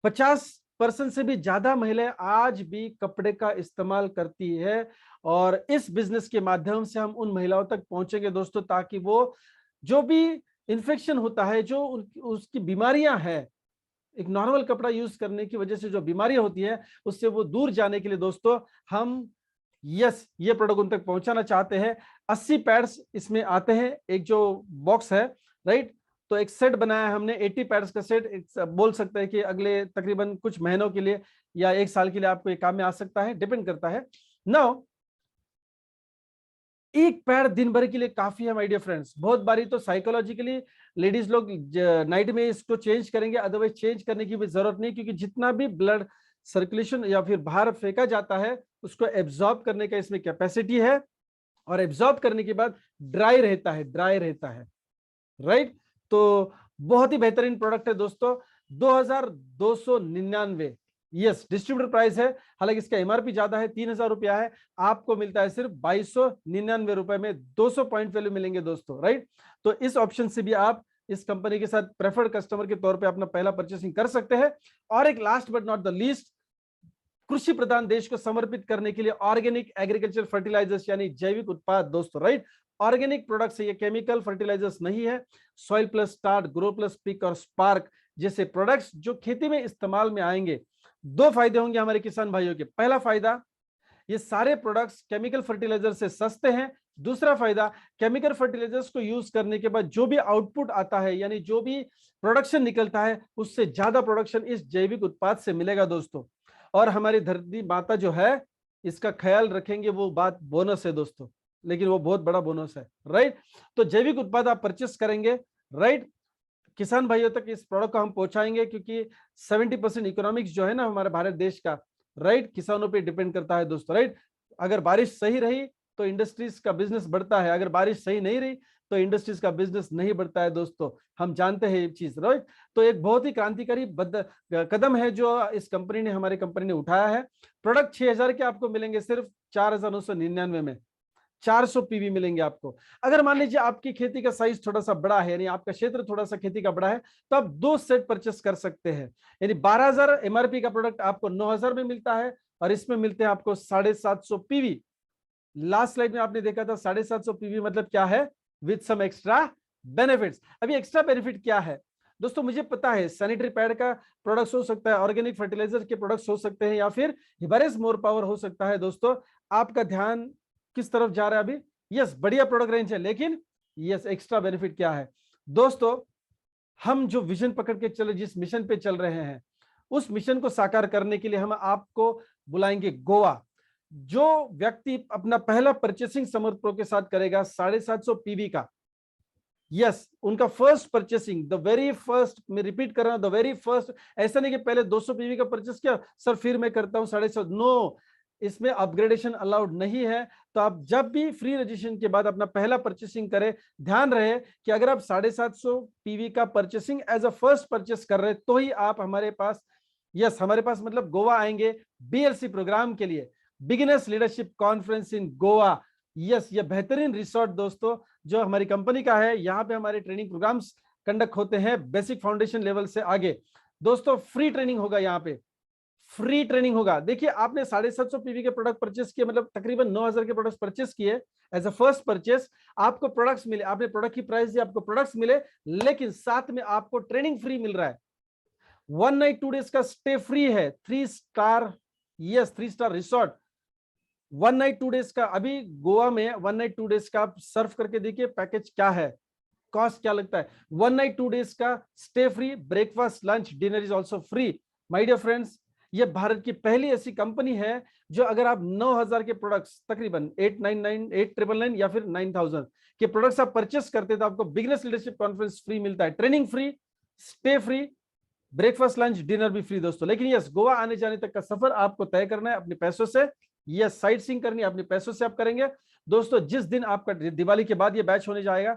50% से भी ज्यादा महिलाएं आज भी कपड़े का इस्तेमाल करती है, और इस बिजनेस के माध्यम से हम उन महिलाओं तक पहुंचेंगे दोस्तों, ताकि वो जो भी इन्फेक्शन होता है, जो उसकी बीमारियां हैं, एक नॉर्मल कपड़ा यूज करने की वजह से जो बीमारियां होती है उससे वो दूर जाने के लिए दोस्तों हम ये प्रोडक्ट उन तक पहुंचाना चाहते हैं। 80 पैड्स इसमें आते हैं, एक जो बॉक्स है, राइट। तो एक सेट बनाया है हमने, 80 पैड्स का सेट, बोल सकते हैं कि अगले तकरीबन कुछ महीनों के लिए या 1 साल के लिए आपको ये काम में आ सकता है, डिपेंड करता है। नाउ एक पैड दिन भर के लिए काफी है माय डियर फ्रेंड्स। बहुत बारी तो साइकोलॉजिकली लेडीज लोग नाइट में इसको चेंज करेंगे, अदरवाइज चेंज करने की भी जरूरत नहीं, क्योंकि जितना भी ब्लड सर्कुलेशन या फिर बाहर फेंका जाता है उसको एब्जॉर्ब करने का इसमें कैपेसिटी है, और एब्जॉर्ब करने के बाद ड्राई रहता है, राइट। तो बहुत ही बेहतरीन प्रोडक्ट है दोस्तों, 2299 यस डिस्ट्रीब्यूटर प्राइस है, हालांकि इसका एमआरपी ज्यादा है, 3000 रुपया है, आपको मिलता है सिर्फ 2299 रुपए में, 200 पॉइंट वैल्यू मिलेंगे दोस्तों, राइट। तो इस ऑप्शन से भी आप इस कंपनी के साथ प्रेफर्ड कस्टमर के तौर पे अपना पहला परचेसिंग कर सकते हैं। और एक last but not the least, कृषि प्रधान देश को समर्पित करने के लिए ऑर्गेनिक एग्रीकल्चर फर्टिलाइजर्स यानी जैविक उत्पाद दोस्तों, राइट। ऑर्गेनिक प्रोडक्ट्स है, ये केमिकल फर्टिलाइजर्स नहीं है। Soil plus start, grow plus pick और स्पार्क जैसे प्रोडक्ट्स जो खेती में इस्तेमाल में आएंगे। 2 फायदे होंगे हमारे किसान भाइयों के। पहला फायदा, ये सारे प्रोडक्ट्स केमिकल फर्टिलाइजर से सस्ते हैं। दूसरा फायदा, केमिकल फर्टिलाइजर्स को यूज करने के बाद जो भी आउटपुट आता है, यानी जो भी प्रोडक्शन निकलता है, उससे ज्यादा प्रोडक्शन इस जैविक उत्पाद से मिलेगा दोस्तों। और हमारी धरती माता जो है इसका ख्याल रखेंगे, वो बात बोनस है दोस्तों, लेकिन वो बहुत बड़ा बोनस है, राइट। तो जैविक उत्पाद आप परचेस करेंगे, राइट, किसान भाइयों तक इस प्रोडक्ट को हम पहुंचाएंगे, क्योंकि 70% इकोनॉमिक्स जो है ना हमारे भारत देश का, राइट, किसानों पे डिपेंड करता है दोस्तों, राइट। अगर बारिश सही रही तो इंडस्ट्रीज का बिजनेस बढ़ता है, अगर बारिश सही नहीं रही तो इंडस्ट्रीज का बिजनेस नहीं बढ़ता है दोस्तों, हम जानते हैं ये चीज, राइट। तो एक बहुत ही क्रांतिकारी कदम है जो इस कंपनी ने, हमारी कंपनी ने उठाया है। प्रोडक्ट 6000 के आपको मिलेंगे सिर्फ 4999 में, 400 पीवी मिलेंगे आपको। अगर मान लीजिए आपकी खेती का साइज थोड़ा सा बड़ा है, यानी आपका क्षेत्र थोड़ा सा खेती का बड़ा है, तो आप 2 सेट परचेस कर सकते हैं। यानी 12000 एमआरपी का प्रोडक्ट आपको 9000 में मिलता है, और इसमें मिलते हैं आपको 750 पीवी। लास्ट स्लाइड में आपने देखा था 750 पीवी मतलब क्या है, विद सम एक्स्ट्रा बेनिफिट्स। अभी एक्स्ट्रा बेनिफिट क्या है दोस्तों, मुझे पता है सैनिटरी पैड का प्रोडक्ट्स हो सकता है, ऑर्गेनिक फर्टिलाइजर के प्रोडक्ट्स हो सकते हैं, या फिर हिबारिस मोर पावर हो सकता है। दोस्तों आपका ध्यान किस तरफ जा रहा है अभी? यस, बढ़िया प्रोडक्ट रेंज है, लेकिन यस एक्स्ट्रा बेनिफिट क्या है दोस्तों? हम जो विजन पकड़ के चले, जिस मिशन पे चल रहे हैं, उस मिशन को साकार करने के लिए हम आपको बुलाएंगे गोवा। जो व्यक्ति अपना पहला परचेसिंग समर्थ प्रो के साथ करेगा 750 पीवी का, यस उनका first purchasing, the very first, मैं रिपीट कर रहा हूं, द वेरी फर्स्ट। ऐसा नहीं कि पहले 200 पीवी का परचेस किया सर फिर मैं करता हूं 750, नो, इसमें अपग्रेडेशन अलाउड नहीं है। तो आप जब भी फ्री रजिस्ट्रेशन के बाद अपना पहला परचेसिंग करें, ध्यान रहे कि अगर आप 750 पीवी का purchasing as a first purchase कर रहे हैं, तो ही आप हमारे पास, यस हमारे पास मतलब गोवा आएंगे बीएलसी प्रोग्राम के लिए, beginners leadership conference in Goa. Yes, ये बेहतरीन रिसोर्ट दोस्तों जो हमारी कंपनी का है, यहाँ पे हमारे ट्रेनिंग प्रोग्राम्स कंडक्ट होते हैं बेसिक फाउंडेशन लेवल से आगे। दोस्तों फ्री ट्रेनिंग होगा, यहाँ पे फ्री ट्रेनिंग होगा। देखिए आपने 750 पीवी के प्रोडक्ट परचेस किए, मतलब तकरीबन 9000 के प्रोडक्ट्स परचेस किए एज अ फर्स्ट परचेस, आपको प्रोडक्ट्स मिले, आपने प्रोडक्ट की प्राइस दी, आपको प्रोडक्ट्स मिले, लेकिन साथ में आपको ट्रेनिंग फ्री मिल रहा है। 1 नाइट 2 डेज का स्टे फ्री है, 3 star, yes 3 star resort, 1 night 2 days का। अभी गोवा में 1 नाइट 2 डेज का आप सर्व करके देखिए पैकेज क्या है, कॉस्ट क्या लगता है। 1 नाइट 2 डेज का stay free, breakfast lunch dinner is also free. My dear friends, ये भारत की पहली ऐसी कंपनी है जो अगर आप 9000 के प्रोडक्ट्स, तकरीबन 899 8999 या फिर 9000 के प्रोडक्ट्स आप परचेस करते हैं, तो आपको बिगिनर्स लीडरशिप कॉन्फ्रेंस फ्री मिलता है, training free, stay free, breakfast lunch dinner भी फ्री दोस्तों। लेकिन यस, गोवा आने जाने तक का सफर आपको तय करना है अपने पैसों से, यस साइट सीइंग करनी है अपने पैसों से आप करेंगे दोस्तों। जिस दिन आपका, दिवाली के बाद ये बैच होने जाएगा,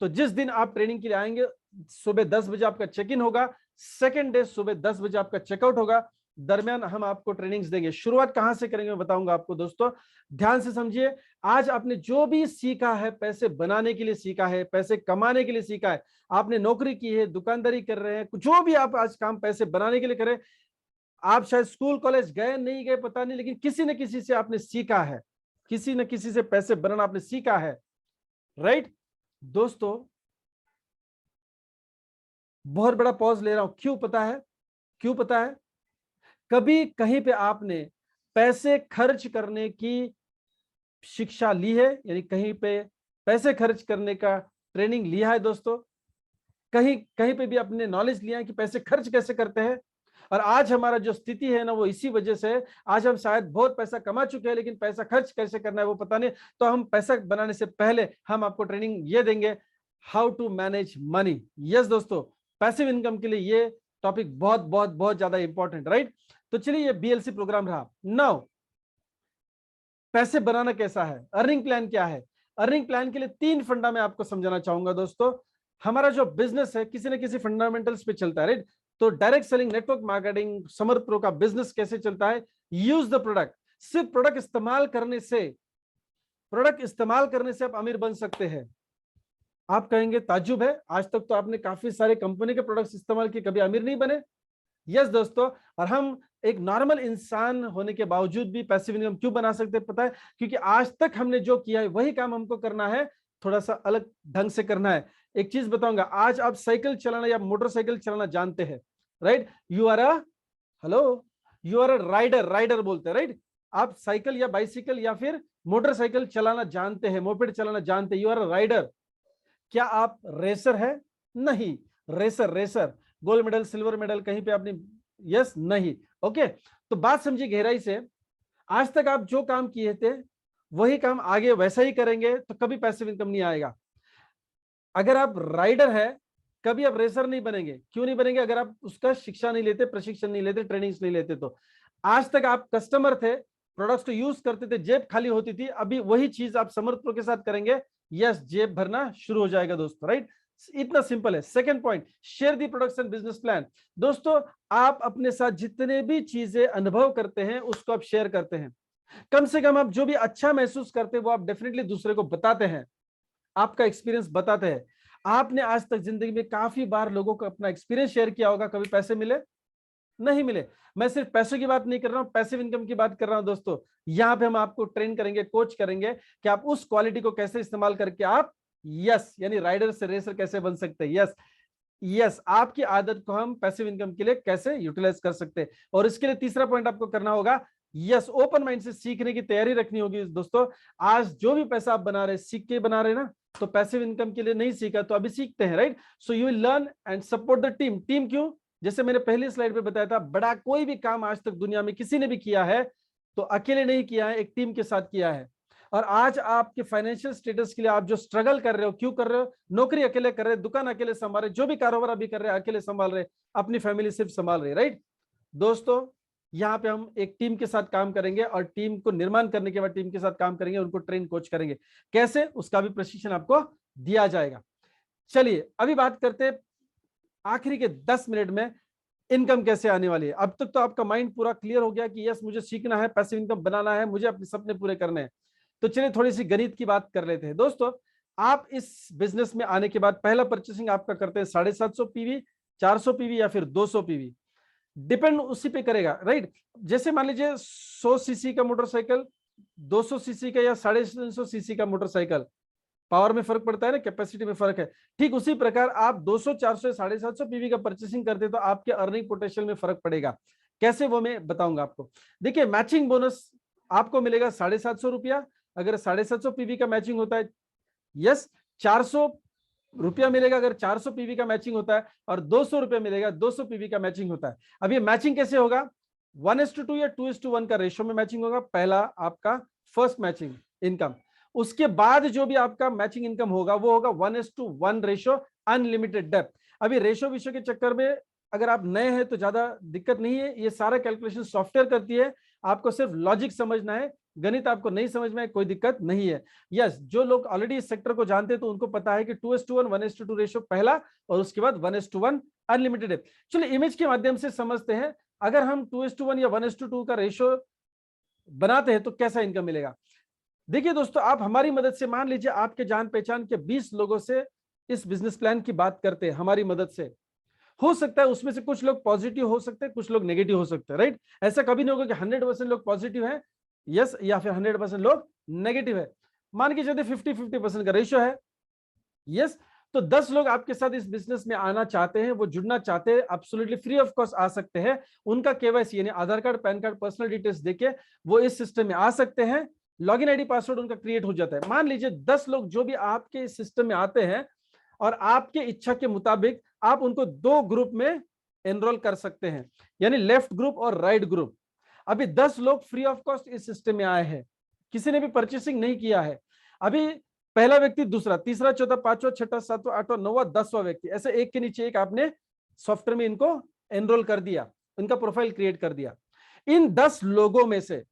तो जिस दिन आप ट्रेनिंग के लिए आएंगे सुबह 10 बजे आपका चेक इन होगा, सेकेंड डे सुबह 10 बजे आपका चेकआउट होगा। दरमियान हम आपको ट्रेनिंग्स देंगे। शुरुआत कहां से करेंगे मैं बताऊंगा आपको दोस्तों, ध्यान से समझिए। आज आपने जो भी सीखा है, पैसे बनाने के लिए सीखा है, पैसे कमाने के लिए सीखा है, आपने नौकरी की है, दुकानदारी कर रहे हैं, जो भी आप आज काम पैसे बनाने के लिए करें, आप शायद स्कूल कॉलेज गए नहीं गए पता नहीं, लेकिन किसी न किसी से आपने सीखा है, किसी न किसी से पैसे बनाना आपने सीखा है, राइट दोस्तों। बहुत बड़ा पॉज ले रहा हूं, क्यों पता है? क्यों पता है? कभी कहीं पे आपने पैसे खर्च करने की शिक्षा ली है, यानी कहीं पे पैसे खर्च करने का ट्रेनिंग लिया है दोस्तों? कहीं कहीं पे भी अपने नॉलेज लिया है कि पैसे खर्च कैसे करते हैं? और आज हमारा जो स्थिति है ना, वो इसी वजह से, आज हम शायद बहुत पैसा कमा चुके हैं, लेकिन पैसा खर्च कैसे करना है वो पता नहीं। तो हम पैसा बनाने से पहले हम आपको ट्रेनिंग ये देंगे, how to manage money. Yes दोस्तों, पैसिव इनकम के लिए ये टॉपिक बहुत बहुत बहुत ज्यादा इंपॉर्टेंट, राइट। तो चलिए, ये बीएलसी प्रोग्राम रहा। नाउ पैसे बनाना कैसा है, अर्निंग प्लान क्या है? अर्निंग प्लान के लिए 3 फंडा मैं आपको समझाना चाहूंगा दोस्तों। हमारा जो बिजनेस है किसी न किसी फंडामेंटल्स पे चलता है, राइट। तो डायरेक्ट सेलिंग, नेटवर्क मार्केटिंग, समर्थ प्रो का बिजनेस कैसे चलता है? Use the product. सिर्फ प्रोडक्ट इस्तेमाल करने से, प्रोडक्ट इस्तेमाल करने से आप अमीर बन सकते हैं। आप कहेंगे ताज्जुब है, आज तक तो आपने काफी सारे कंपनी के प्रोडक्ट्स इस्तेमाल किए, कभी अमीर नहीं बने। यस दोस्तों, और हम एक नॉर्मल इंसान होने के बावजूद भी पैसिव इनकम क्यों बना सकते हैं पता है? क्योंकि आज तक हमने जो किया है वही काम हमको करना है, थोड़ा सा अलग ढंग से करना है। एक चीज बताऊंगा, आज आप साइकिल चलाना या मोटरसाइकिल चलाना जानते हैं, right. You are a, hello, you are a rider, rider बोलते हैं, राइट। आप साइकिल या बाइसिकल या फिर मोटरसाइकिल चलाना जानते हैं, मोपेड चलाना जानते हैं, यू आर अ राइडर। क्या आप रेसर है? नहीं। Racer, racer gold medal, silver medal कहीं पे आपने, यस नहीं। ओके, तो बात समझिए गहराई से। आज तक आप जो काम किए थे वही काम आगे वैसा ही करेंगे, तो कभी पैसिव इनकम नहीं आएगा। अगर आप राइडर है कभी आप रेसर नहीं बनेंगे। क्यों नहीं बनेंगे? अगर आप उसका शिक्षा नहीं लेते, प्रशिक्षण नहीं लेते, ट्रेनिंग्स नहीं लेते। तो आज तक आप कस्टमर थे, प्रोडक्ट्स को यूज करते थे, जेब खाली होती थी, अभी वही चीज आप समर्थ प्रो के साथ करेंगे, यस, जेब भरना शुरू हो जाएगा दोस्तों, राइट? इतना सिंपल है। Second point, share the products and business plan. दोस्तों, आप अपने साथ जितने भी चीजें अनुभव करते हैं उसको आप शेयर करते हैं। कम से कम आप जो भी अच्छा महसूस करते हैं वो आप डेफिनेटली दूसरे को बताते हैं, आपका एक्सपीरियंस बताते हैं। आपने आज तक जिंदगी में काफी बार लोगों को अपना एक्सपीरियंस शेयर किया होगा, कभी पैसे मिले? नहीं मिले। मैं सिर्फ पैसों की बात नहीं कर रहा हूं, पैसिव इनकम की बात कर रहा हूं दोस्तों। यहां पे हम आपको ट्रेन करेंगे, कोच करेंगे कि आप उस क्वालिटी को कैसे इस्तेमाल करके आप यस यानी राइडर से रेसर कैसे बन सकते हैं। यस यस, आपकी आदत को हम पैसिव इनकम के लिए कैसे यूटिलाइज कर सकते हैं। और इसके लिए तीसरा पॉइंट आपको करना होगा, यस, ओपन माइंड से सीखने की तैयारी रखनी होगी दोस्तों। आज जो भी पैसा आप बना रहे सीख के बना रहे ना, तो पैसिव इनकम के लिए नहीं सीखा तो अभी सीखते हैं, right? So you will learn and support the team. Team क्यों? जैसे मैंने पहली स्लाइड पे बताया था, बड़ा कोई भी काम आज तक दुनिया में किसी ने भी किया है तो अकेले नहीं किया है, एक टीम के साथ किया है। और आज आपके फाइनेंशियल स्टेटस के लिए आप जो स्ट्रगल कर रहे हो, क्यों कर रहे हो? नौकरी अकेले कर रहे, दुकान अकेले संभाल रहे, जो भी कारोबार अभी कर रहे हैं अकेले संभाल रहे, अपनी फैमिली सिर्फ संभाल रहे, राइट? दोस्तों, यहाँ पे हम एक टीम के साथ काम करेंगे और टीम को निर्माण करने के बाद टीम के साथ काम करेंगे, उनको ट्रेन कोच करेंगे। कैसे? उसका भी प्रशिक्षण आपको दिया जाएगा। चलिए अभी बात करते हैं आखिरी के 10 मिनट में इनकम कैसे आने वाली है। अब तक तो आपका माइंड पूरा क्लियर हो गया कि यस, मुझे सीखना है, पैसिव इनकम बनाना है, मुझे अपने सपने पूरे करने हैं। तो चलिए थोड़ी सी गणित की बात कर लेते हैं दोस्तों। आप इस बिजनेस में आने के बाद पहला परचेसिंग आपका करते हैं 750 पीवी, 400 पीवी या फिर 200 पीवी, डिपेंड उसी पे करेगा, राइट? जैसे मान लीजिए 100 सीसी का मोटरसाइकिल, 200 सीसी का या 350 सीसी का मोटरसाइकिल, पावर में फर्क पड़ता है ना, कैपेसिटी में फर्क है। ठीक उसी प्रकार आप 200, 400, 750 पीवी का परचेसिंग करते तो आपके अर्निंग पोटेंशियल में फर्क पड़ेगा। कैसे, वो मैं बताऊंगा आपको। देखिए, मैचिंग बोनस आपको मिलेगा 750 रुपया, अगर 750 पीवी का मैचिंग होता है। यस, 400 रुपया मिलेगा अगर 400 पीवी का मैचिंग होता है, और 200 रुपया मिलेगा 200 पीवी का मैचिंग होता है। अब ये मैचिंग कैसे होगा? 1:2 या 2:1 का रेशियो में मैचिंग होगा। पहला आपका फर्स्ट मैचिंग इनकम, उसके बाद जो भी आपका मैचिंग इनकम होगा वो होगा 1:1 रेशियो, अनलिमिटेड डेप्थ। अभी रेशियो विषय के चक्कर में अगर आप नए हैं तो ज्यादा दिक्कत नहीं है, ये सारा कैलकुलेशन सॉफ्टवेयर करती है, आपको सिर्फ लॉजिक समझना है, गणित आपको नहीं समझ में कोई दिक्कत नहीं है। यस, जो लोग ऑलरेडी इस सेक्टर को जानते हैं तो उनको पता है कि 2:1, 1:2 रेशियो पहला, और उसके बाद 1:1 अनलिमिटेड डेप्थ। चलिए इमेज के माध्यम से समझते हैं, अगर हम 2:1 या 1:2 का रेशियो बनाते हैं तो कैसा इनकम मिलेगा। देखिए दोस्तों, आप हमारी मदद से, मान लीजिए आपके जान पहचान के 20 लोगों से इस बिजनेस प्लान की बात करते हैं हमारी मदद से, हो सकता है उसमें से कुछ लोग पॉजिटिव हो सकते हैं, कुछ लोग नेगेटिव हो सकते हैं, राइट? ऐसा कभी नहीं होगा कि 100% लोग पॉजिटिव हैं, यस, या फिर 100% लोग नेगेटिव है। मान के चलते 50-50% का रेशियो है, यस। तो 10 लोग आपके साथ इस बिजनेस में आना चाहते हैं, वो जुड़ना चाहते हैं, एब्सोल्युटली फ्री ऑफ कॉस्ट आ सकते हैं। उनका केवाईसी यानी Aadhaar card, PAN card, personal details देके वो इस सिस्टम में आ सकते हैं। लॉगिन आईडी पासवर्ड उनका क्रिएट हो जाता है। मान लीजिए 10 लोग जो भी आपके इस सिस्टम में आते हैं और आपके इच्छा के मुताबिक आप उनको 2 ग्रुप में एनरोल कर सकते हैं, यानी लेफ्ट ग्रुप और राइट ग्रुप। अभी 10 लोग फ्री ऑफ कॉस्ट इस सिस्टम में आए हैं, किसी ने भी परचेसिंग नहीं किया है। अभी पहला व्यक्ति, दूसरा, तीसरा, चौथा, पांचवा, छठा, सातवां, आठवां, नौवां, 10वां व्यक्ति, ऐसे एक के नीचे एक आपने सॉफ्टवेयर में इनको एनरोल कर दिया, इनका प्रोफाइल क्रिएट कर दिया। इन 10 लोगों में से,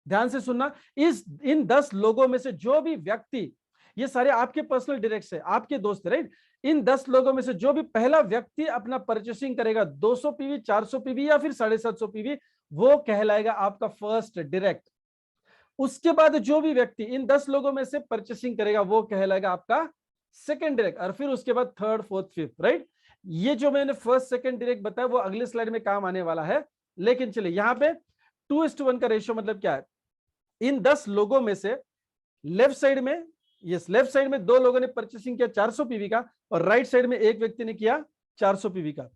ध्यान से सुनना, इन 10 लोगों में से जो भी व्यक्ति, ये सारे आपके पर्सनल डायरेक्ट्स है, आपके दोस्त, राइट? इन 10 लोगों में से जो भी पहला व्यक्ति अपना परचेसिंग करेगा 200 पीवी, 400 पीवी या फिर 750 पीवी, वो कहलाएगा आपका फर्स्ट डायरेक्ट। उसके बाद जो भी व्यक्ति इन 10 लोगों में से परचेसिंग करेगा वो कहलाएगा आपका सेकंड डायरेक्ट, और फिर उसके बाद थर्ड, फोर्थ, फिफ्थ, राइट? ये जो मैंने फर्स्ट सेकंड डायरेक्ट बताया वो अगले स्लाइड में काम आने वाला है। लेकिन चलिए यहां पे 2:1 का रेशियो मतलब क्या है? इन 10 लोगों में से लेफ्ट साइड में, यस, लेफ्ट साइड में 2 लोगों ने परचेसिंग किया 400 पीवी का, और राइट साइड में एक व्यक्ति ने किया 400 पीवी का।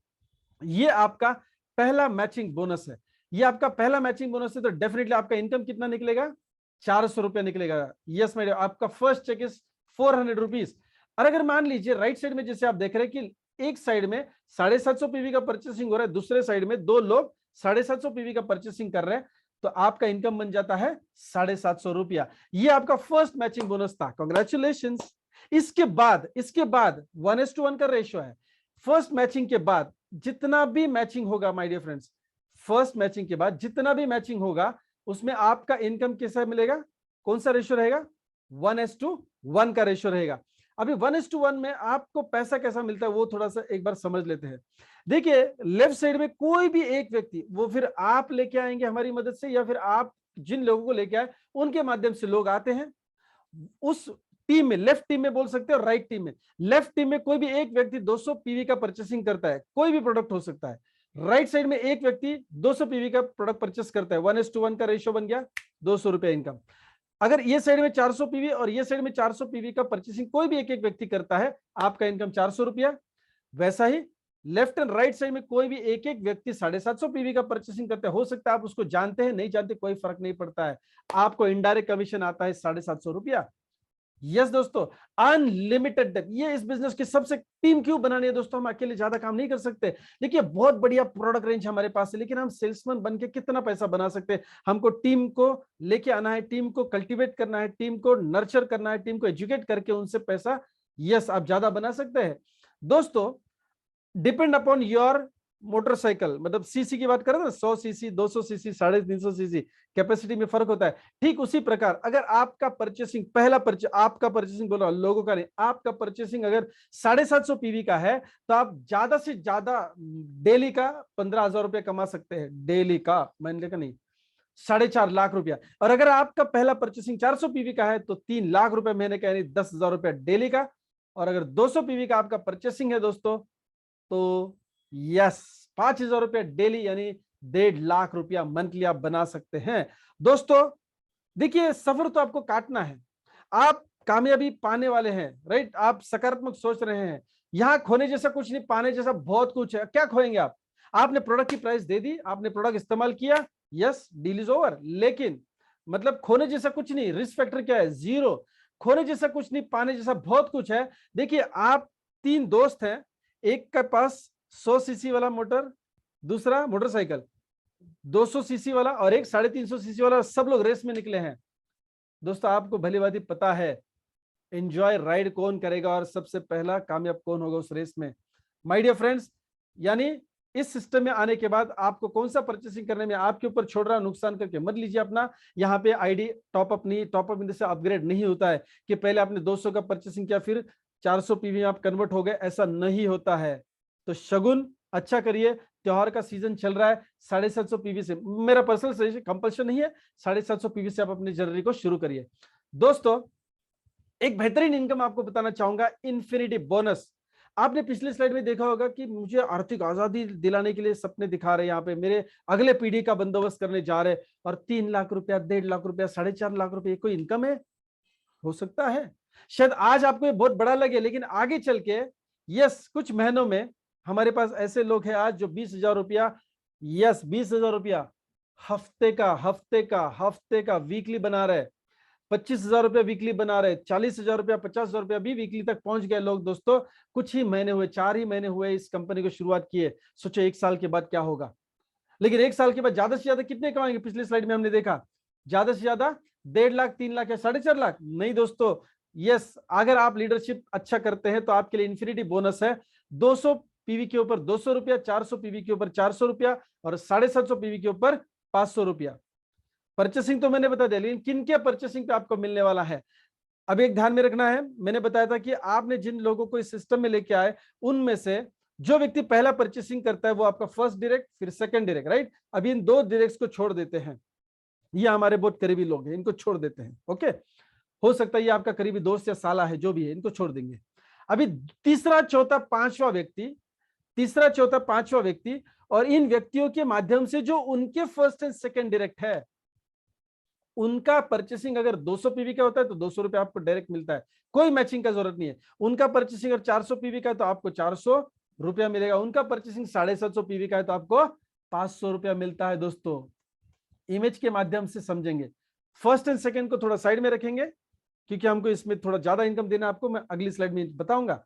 ये आपका पहला मैचिंग बोनस है। ये आपका पहला मैचिंग बोनस है, तो डेफिनेटली आपका इनकम कितना निकलेगा? 400 रुपया निकलेगा। यस मेरे, आपका फर्स्ट चेक इज 400 रुपीज। और अगर मान लीजिए राइट साइड में जैसे आप देख रहे हैं कि एक साइड में 750 पीवी का परचेसिंग हो रहा है, दूसरे साइड में 2 लोग 750 पीवी का परचेसिंग कर रहे हैं, तो आपका इनकम बन जाता है 750 रुपया। ये आपका फर्स्ट मैचिंग बोनस था, कांग्रेचुलेशंस। इसके बाद 1:1 का रेशियो है, फर्स्ट मैचिंग के बाद जितना भी मैचिंग होगा my dear friends, first matching के बाद जितना भी मैचिंग होगा उसमें आपका इनकम कैसा मिलेगा, कौन सा रेशियो रहेगा, 1:1 का रेशियो रहेगा। अभी 1:1 में आपको पैसा कैसा मिलता है वो थोड़ा सा एक बार समझ लेते हैं। देखिए लेफ्ट साइड में कोई भी एक व्यक्ति, वो फिर आप लेके आएंगे हमारी मदद से या फिर आप जिन लोगों को लेके आए उनके माध्यम से लोग आते हैं उस टीम में, लेफ्ट टीम में बोल सकते हो, राइट टीम में। लेफ्ट टीम में कोई भी एक व्यक्ति 200 पीवी का परचेसिंग करता है, कोई भी प्रोडक्ट हो सकता है। राइट साइड में एक व्यक्ति 200 पीवी का प्रोडक्ट परचेस करता है, 1:1 का रेशियो बन गया, 200 रुपया इनकम। अगर ये साइड में 400 पीवी और ये साइड में 400 पीवी का परचेसिंग कोई भी एक एक व्यक्ति करता है, आपका इनकम 400 रुपया। वैसा ही लेफ्ट एंड राइट साइड में कोई भी एक एक व्यक्ति 750 पीवी का परचेसिंग करता है, हो सकता है आप उसको जानते हैं, नहीं जानते, कोई फर्क नहीं पड़ता है, आपको इनडायरेक्ट कमीशन आता है 750 रुपया। यस दोस्तों, अनलिमिटेड डेप्थ। ये इस बिजनेस की सबसे टीम क्यों बनानी है दोस्तों, हम अकेले ज्यादा काम नहीं कर सकते। देखिए बहुत बढ़िया प्रोडक्ट रेंज हमारे पास है, लेकिन हम सेल्समैन बन के कितना पैसा बना सकते हैं। हमको टीम को लेके आना है, टीम को कल्टीवेट करना है, टीम को नर्चर करना है, टीम को एजुकेट करके उनसे पैसा यस आप ज्यादा बना सकते हैं। दोस्तों डिपेंड अपॉन योर मोटरसाइकिल, मतलब सीसी की बात करें ना, 100 सीसी, 200 सीसी, 350 सीसी, कैपेसिटी में फर्क होता है। ठीक उसी प्रकार अगर आपका परचेसिंग, आपका परचेसिंग बोल रहा हूं, लोगों का नहीं, आपका परचेसिंग अगर 750 पीवी का है तो आप ज्यादा से ज्यादा डेली का 15,000 रुपया कमा सकते हैं, डेली का, महीने का नहीं, 4.5 लाख रुपया। और अगर आपका पहला परचेसिंग 400 पीवी का है तो 3 लाख रुपया महीने का, यानी 10,000 रुपया डेली का। और अगर 200 पीवी का आपका परचेसिंग है दोस्तों तो यस 5,000 रुपया डेली, यानी 1.5 लाख रुपया मंथली आप बना सकते हैं। दोस्तों देखिए सफर तो आपको काटना है, आप कामयाबी पाने वाले हैं, राइट, आप सकारात्मक सोच रहे हैं। यहां खोने जैसा कुछ नहीं, पाने जैसा बहुत कुछ है। क्या खोएंगे आप, आपने प्रोडक्ट की प्राइस दे दी, आपने प्रोडक्ट इस्तेमाल किया, यस डील इज ओवर। लेकिन मतलब खोने जैसा कुछ नहीं, रिस्क फैक्टर क्या है, 0। खोने जैसा कुछ नहीं, पाने जैसा बहुत कुछ है। देखिए आप 3 दोस्त हैं, एक के पास 100 सीसी वाला मोटर, दूसरा मोटरसाइकिल 200 सीसी वाला और एक 350 सीसी वाला, सब लोग रेस में निकले हैं। दोस्तों आपको भली भांति पता है एंजॉय राइड कौन करेगा और सबसे पहला कामयाब कौन होगा उस रेस में, माय डियर फ्रेंड्स। यानी इस सिस्टम में आने के बाद आपको कौन सा परचेसिंग करने में आपके ऊपर छोड़ रहा, नुकसान करके मत लीजिए अपना। यहाँ पे आईडी टॉपअप नहीं, टॉपअप इन से अपग्रेड नहीं होता है कि पहले आपने 200 का परचेसिंग किया फिर 400 पीवी में आप कन्वर्ट हो गए, ऐसा नहीं होता है। तो शगुन अच्छा करिए, त्योहार का सीजन चल रहा है, 750 पीवी से, मेरा पर्सनल सजेशन, कंपल्शन नहीं है, 750 पीवी से आप अपनी जर्नी को शुरू करिए। दोस्तों एक बेहतरीन इनकम आपको बताना चाहूंगा, इन्फिनिटी बोनस। आपने पिछली स्लाइड में देखा होगा कि मुझे आर्थिक आजादी दिलाने के लिए सपने दिखा रहे, यहाँ पे मेरे अगले पीढ़ी का बंदोबस्त करने जा रहे, और 3 लाख रुपया, 1.5 लाख रुपया, 4.5 लाख रुपया कोई इनकम है? हो सकता है शायद आज आपको ये बहुत बड़ा लगे, लेकिन आगे चल के यस कुछ महीनों में हमारे पास ऐसे लोग हैं आज जो 20,000 रुपया, यस 20,000 रुपया हफ्ते का वीकली बना रहे, 25,000 रुपया वीकली बना रहे, 40,000 रुपया, 50,000 रुपया भी वीकली तक पहुंच गए लोग। दोस्तों कुछ ही महीने हुए, 4 ही महीने हुए इस कंपनी को शुरुआत किए, सोचो 1 साल के बाद क्या होगा। लेकिन 1 साल के बाद ज्यादा से ज्यादा कितने कमाएंगे, पिछली स्लाइड में हमने देखा ज्यादा से ज्यादा 1.5 लाख, 3 लाख या 4.5 लाख नहीं दोस्तों। यस अगर आप लीडरशिप अच्छा करते हैं तो आपके लिए इन्फिनिटी बोनस है, 200 पीवी के ऊपर 200 रुपया, 400 पीवी के ऊपर 400 रुपया और 750 पीवी के ऊपर 500 रुपया। परचेसिंग तो मैंने बता दिया, लेकिन किन के परचेसिंग पे आपको मिलने वाला है अब एक ध्यान में रखना है। मैंने बताया था कि आपने जिन लोगों को इस सिस्टम में लेके आए उनमें से जो व्यक्ति पहला परचेसिंग करता है वो आपका फर्स्ट डायरेक्ट, फिर सेकंड डायरेक्ट, राइट। अब इन 2 डायरेक्ट्स को छोड़ देते हैं, ये हमारे बहुत करीबी लोग हैं, इनको छोड़ देते हैं, ओके। हो सकता है ये आपका करीबी दोस्त या साला है, जो भी है, इनको छोड़ देंगे। अभी तीसरा चौथा पांचवा व्यक्ति, और इन व्यक्तियों के माध्यम से जो उनके फर्स्ट एंड सेकंड डायरेक्ट है, उनका परचेसिंग अगर 200 पीवी का होता है तो 200 रुपया आपको डायरेक्ट मिलता है, कोई मैचिंग का जरूरत नहीं है। उनका परचेसिंग अगर 400 पीवी का है तो आपको 400 रुपया मिलेगा, उनका परचेसिंग 750 पीवी का है तो आपको 500 रुपया मिलता है। दोस्तों इमेज के माध्यम से समझेंगे, फर्स्ट एंड सेकंड को थोड़ा साइड में रखेंगे क्योंकि हमको इसमें थोड़ा ज्यादा इनकम देना, आपको मैं अगली स्लाइड में बताऊंगा।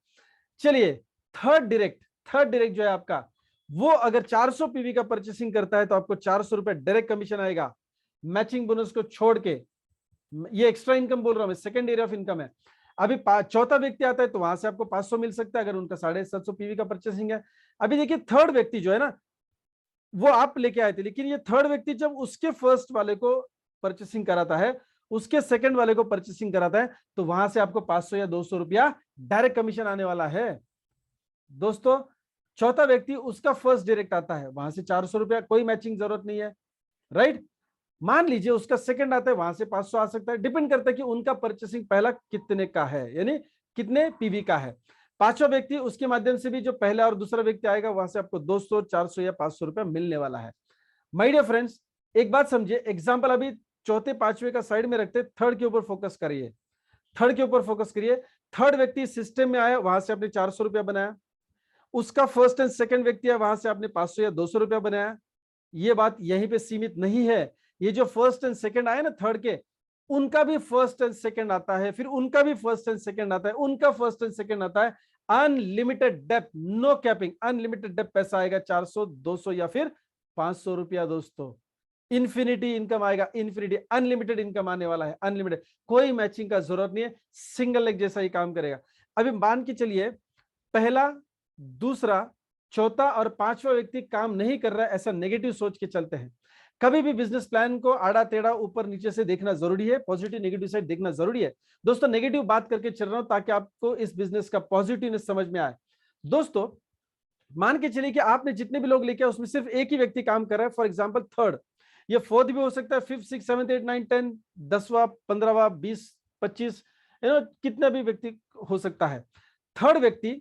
चलिए थर्ड डायरेक्ट जो है आपका, वो अगर 400 पीवी का परचेसिंग करता है तो आपको 400 रुपया डायरेक्ट कमीशन आएगा, मैचिंग बोनस को छोड़ के। ये एक्स्ट्रा इनकम बोल रहा हूं मैं, सेकंड एरिया ऑफ इनकम है। अभी चौथा व्यक्ति आता है तो वहां से आपको 500 मिल सकता है अगर उनका 750 पीवी का परचेसिंग है। अभी देखिए थर्ड व्यक्ति जो है ना, वो आप लेके आए थे, लेकिन ये थर्ड व्यक्ति जब उसके फर्स्ट वाले को परचेसिंग कराता है, उसके सेकंड वाले को परचेसिंग कराता है, तो वहां से आपको 500 या 200 रुपया डायरेक्ट कमीशन आने वाला है। दोस्तों चौथा व्यक्ति उसका फर्स्ट डायरेक्ट आता है, वहां से 400 रुपया, कोई मैचिंग जरूरत नहीं है, राइट। मान लीजिए उसका सेकंड आता है, वहां से 500 आ सकता है, डिपेंड करता है कि उनका परचेसिंग पहला कितने का है, यानी कितने पीवी का है। पांचवा व्यक्ति उसके माध्यम से भी जो पहला और दूसरा व्यक्ति आएगा, वहां से आपको 200, 400 या 500 रुपया मिलने वाला है। माय डियर फ्रेंड्स, एक बात समझिए, एग्जाम्पल अभी चौथे पांचवे का साइड में रखते, थर्ड के ऊपर फोकस करिए, थर्ड के ऊपर फोकस करिए। थर्ड व्यक्ति सिस्टम में आया, वहां से आपने 400 रुपया बनाया, उसका फर्स्ट एंड सेकंड व्यक्ति है, वहां से आपने 500 या 200 रुपया बनाया। ये बात यहीं पे सीमित नहीं है, ये जो फर्स्ट एंड सेकंड आए ना थर्ड के, उनका भी फर्स्ट एंड सेकंड आता है, फिर उनका भी फर्स्ट एंड सेकंड आता है, उनका फर्स्ट एंड सेकंड आता है। Unlimited depth, no capping, unlimited depth पैसा आएगा, 400, 200 या फिर 500 रुपया। दोस्तों इन्फिनिटी इनकम आएगा, इन्फिनिटी, अनलिमिटेड इनकम आने वाला है, अनलिमिटेड, कोई मैचिंग का जरूरत नहीं है, सिंगल लेग जैसा ही काम करेगा। अभी मान के चलिए पहला, दूसरा, चौथा और पांचवा व्यक्ति काम नहीं कर रहा है, ऐसा नेगेटिव सोच के चलते हैं। कभी भी बिजनेस प्लान को आड़ा टेढ़ा ऊपर नीचे से देखना जरूरी है, पॉजिटिव नेगेटिव साइड देखना जरूरी है। दोस्तों नेगेटिव बात करके चल रहा हूं ताकि आपको इस बिजनेस का पॉजिटिवनेस समझ में आए। दोस्तों मान के चलिए कि आपने जितने भी लोग लेके उसमें सिर्फ एक ही व्यक्ति काम कर रहा है, फॉर एग्जाम्पल थर्ड, ये फोर्थ भी हो सकता है, fifth, six, seventh, eight, nine, 10, 10वां, 15वां, 20, 25, कितना भी व्यक्ति हो सकता है। थर्ड व्यक्ति,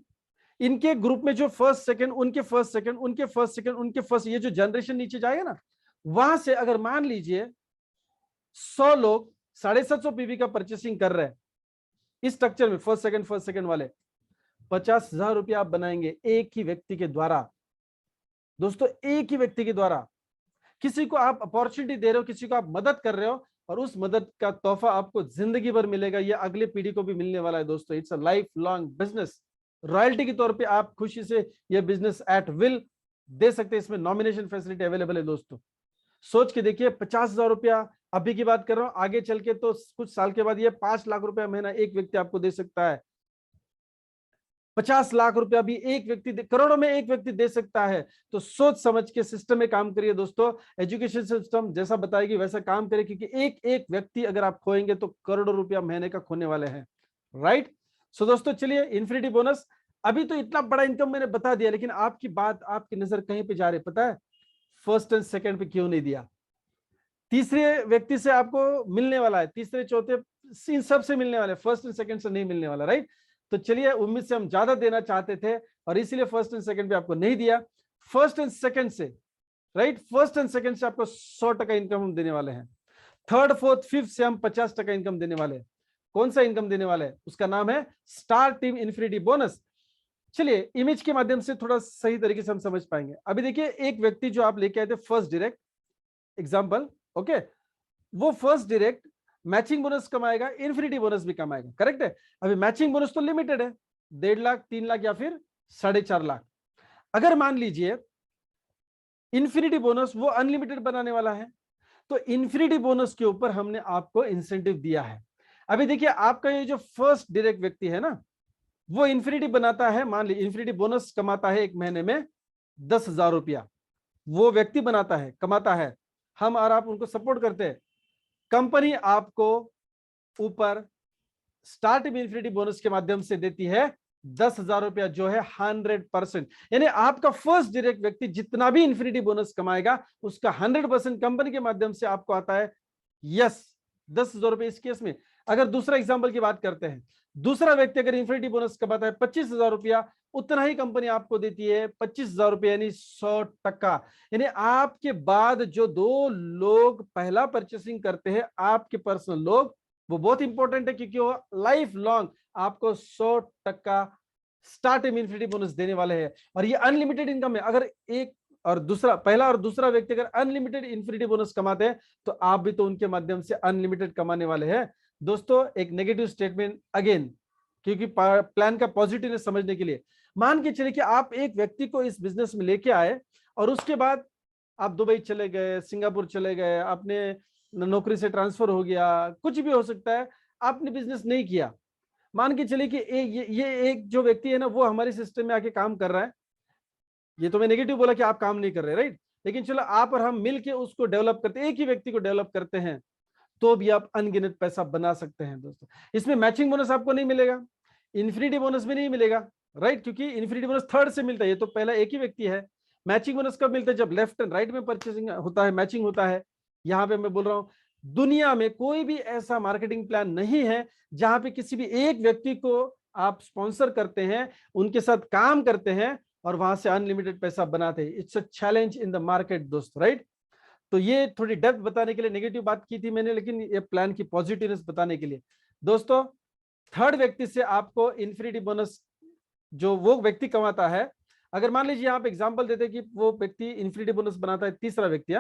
इनके ग्रुप में जो फर्स्ट सेकंड, उनके फर्स्ट सेकंड, उनके फर्स्ट सेकंड, उनके फर्स्ट, ये जो जनरेशन नीचे जाएगा ना, वहां से अगर मान लीजिए 100 लोग 750 पीवी का परचेसिंग कर रहे हैं इस स्ट्रक्चर में, फर्स्ट सेकंड वाले, 50,000 रुपया आप बनाएंगे एक ही व्यक्ति के द्वारा। दोस्तों एक ही व्यक्ति के द्वारा, किसी को आप अपॉर्चुनिटी दे रहे हो, किसी को आप मदद कर रहे हो, और उस मदद का तोहफा आपको जिंदगी भर मिलेगा, ये अगले पीढ़ी को भी मिलने वाला है। दोस्तों it's a life long business, royalty के तौर पे आप खुशी से ये बिजनेस एट विल दे सकते हैं, इसमें नॉमिनेशन फैसिलिटी अवेलेबल है। दोस्तों सोच के देखिए, 50,000 रुपया अभी की बात कर रहा हूं, आगे चल के तो कुछ साल के बाद ये 5 लाख रुपया महीना एक व्यक्ति आपको दे सकता है, 50 लाख रुपया भी एक व्यक्ति, करोड़ों में एक व्यक्ति दे सकता है। तो सोच समझ के सिस्टम में काम करिए दोस्तों, एजुकेशन सिस्टम जैसा बताएगी वैसा काम करिए, क्योंकि एक एक व्यक्ति अगर आप खोएंगे तो करोड़ों रुपया महीने का खोने वाले हैं, राइट। सो दोस्तों चलिए, इन्फिनिटी बोनस, अभी तो इतना बड़ा इनकम मैंने बता दिया, लेकिन आपकी बात, आपकी नजर कहीं पे जा रही, पता है फर्स्ट एंड सेकंड पे क्यों नहीं दिया? तीसरे व्यक्ति से आपको मिलने वाला है, तीसरे चौथे इन सब से मिलने वाले, फर्स्ट एंड सेकंड से नहीं मिलने वाला, राइट। तो चलिए, उम्मीद से हम ज्यादा देना चाहते थे और इसीलिए फर्स्ट एंड सेकंड पे आपको नहीं दिया। फर्स्ट एंड सेकंड से, राइट, फर्स्ट एंड सेकंड से आपको 100% इनकम हम देने वाले हैं। थर्ड, फोर्थ, फिफ्थ से हम 50% इनकम देने वाले हैं। कौन सा इनकम देने वाले हैं? उसका नाम है स्टार टीम इन्फिनिटी बोनस। चलिए इमेज के माध्यम से थोड़ा सही तरीके से हम समझ पाएंगे। अभी देखिए, एक व्यक्ति जो आप लेके आए थे फर्स्ट डायरेक्ट एग्जांपल, ओके, वो फर्स्ट डायरेक्ट मैचिंग बोनस कमाएगा, इन्फिनिटी बोनस भी कमाएगा, करेक्ट है। अभी मैचिंग बोनस तो लिमिटेड है, 1.5 लाख, 3 लाख या फिर 4.5 लाख। अगर मान लीजिए इन्फिनिटी बोनस वो अनलिमिटेड बनाने वाला है, तो इन्फिनिटी बोनस के ऊपर हमने आपको इंसेंटिव दिया है। अभी देखिए, आपका ये जो फर्स्ट डायरेक्ट व्यक्ति है ना, वो इन्फिनिटी बनाता है, मान लीजिए इन्फिनिटी बोनस कमाता है एक महीने में 10,000 रुपया, वो व्यक्ति बनाता है, कमाता है, हम और आप उनको सपोर्ट करते हैं। कंपनी आपको ऊपर स्टार्ट इन्फिनिटी बोनस के माध्यम से देती है 10,000 रुपया, जो है 100%, यानी आपका फर्स्ट डायरेक्ट व्यक्ति जितना भी इन्फिनिटी बोनस कमाएगा उसका 100% कंपनी के माध्यम से आपको आता है। यस, 10,000 रुपये इस केस में। अगर दूसरा एग्जांपल की बात करते हैं, दूसरा व्यक्ति अगर इन्फिनिटी बोनस कमाता है 25,000 रुपया, उतना ही कंपनी आपको देती है 25,000 रुपये, यानी 100%। यानी आपके बाद जो 2 लोग पहला परचेसिंग करते हैं, आपके पर्सनल लोग, वो बहुत इंपॉर्टेंट है, क्योंकि वो लाइफ लॉन्ग आपको 100% स्टार्ट इन्फिनिटी बोनस देने वाले हैं। और ये अनलिमिटेड इनकम है। अगर एक और दूसरा, पहला और दूसरा व्यक्ति अगर अनलिमिटेड इन्फिनिटी बोनस कमाते हैं, तो आप भी तो उनके माध्यम से अनलिमिटेड कमाने वाले हैं। दोस्तों एक नेगेटिव स्टेटमेंट अगेन, क्योंकि प्लान का पॉजिटिवनेस समझने के लिए, मान के चलिए कि आप एक व्यक्ति को इस बिजनेस में लेके आए और उसके बाद आप दुबई चले गए, सिंगापुर चले गए, आपने नौकरी से ट्रांसफर हो गया, कुछ भी हो सकता है, आपने बिजनेस नहीं किया, मान के चलिए कि ये एक जो व्यक्ति है ना, वो हमारे सिस्टम में आके काम कर रहा है। ये तो मैं नेगेटिव बोला कि आप काम नहीं कर रहे, राइट, लेकिन चलो आप और हम मिलके उसको डेवलप करते हैं, एक ही व्यक्ति को डेवलप करते हैं, तो भी आप अनगिनत पैसा बना सकते हैं दोस्तों। इसमें मैचिंग बोनस आपको नहीं मिलेगा, इन्फिनिटी बोनस भी नहीं मिलेगा, राइट, क्योंकि इन्फिनिटी बोनस थर्ड से मिलता है, ये तो पहला एक ही व्यक्ति है। मैचिंग बोनस कब मिलता है? जब लेफ्ट एंड राइट में परचेसिंग होता है, मैचिंग होता है। यहां पे मैं बोल रहा हूं, दुनिया में कोई भी ऐसा मार्केटिंग प्लान नहीं है जहां पे किसी भी एक व्यक्ति को आप स्पॉन्सर करते हैं, उनके साथ काम करते हैं और वहां से अनलिमिटेड पैसा बनाते हैं। It's a challenge in the market दोस्त, राइट। तो ये थोड़ी डेप्थ बताने के लिए नेगेटिव बात की थी मैंने, लेकिन ये प्लान की पॉजिटिवनेस बताने के लिए। दोस्तों, थर्ड व्यक्ति से आपको इन्फिनिटी बोनस जो वो व्यक्ति कमाता है, अगर मान लीजिए आप एग्जांपल देते कि वो व्यक्ति इन्फिनिटी बोनस बनाता है, तीसरा व्यक्ति,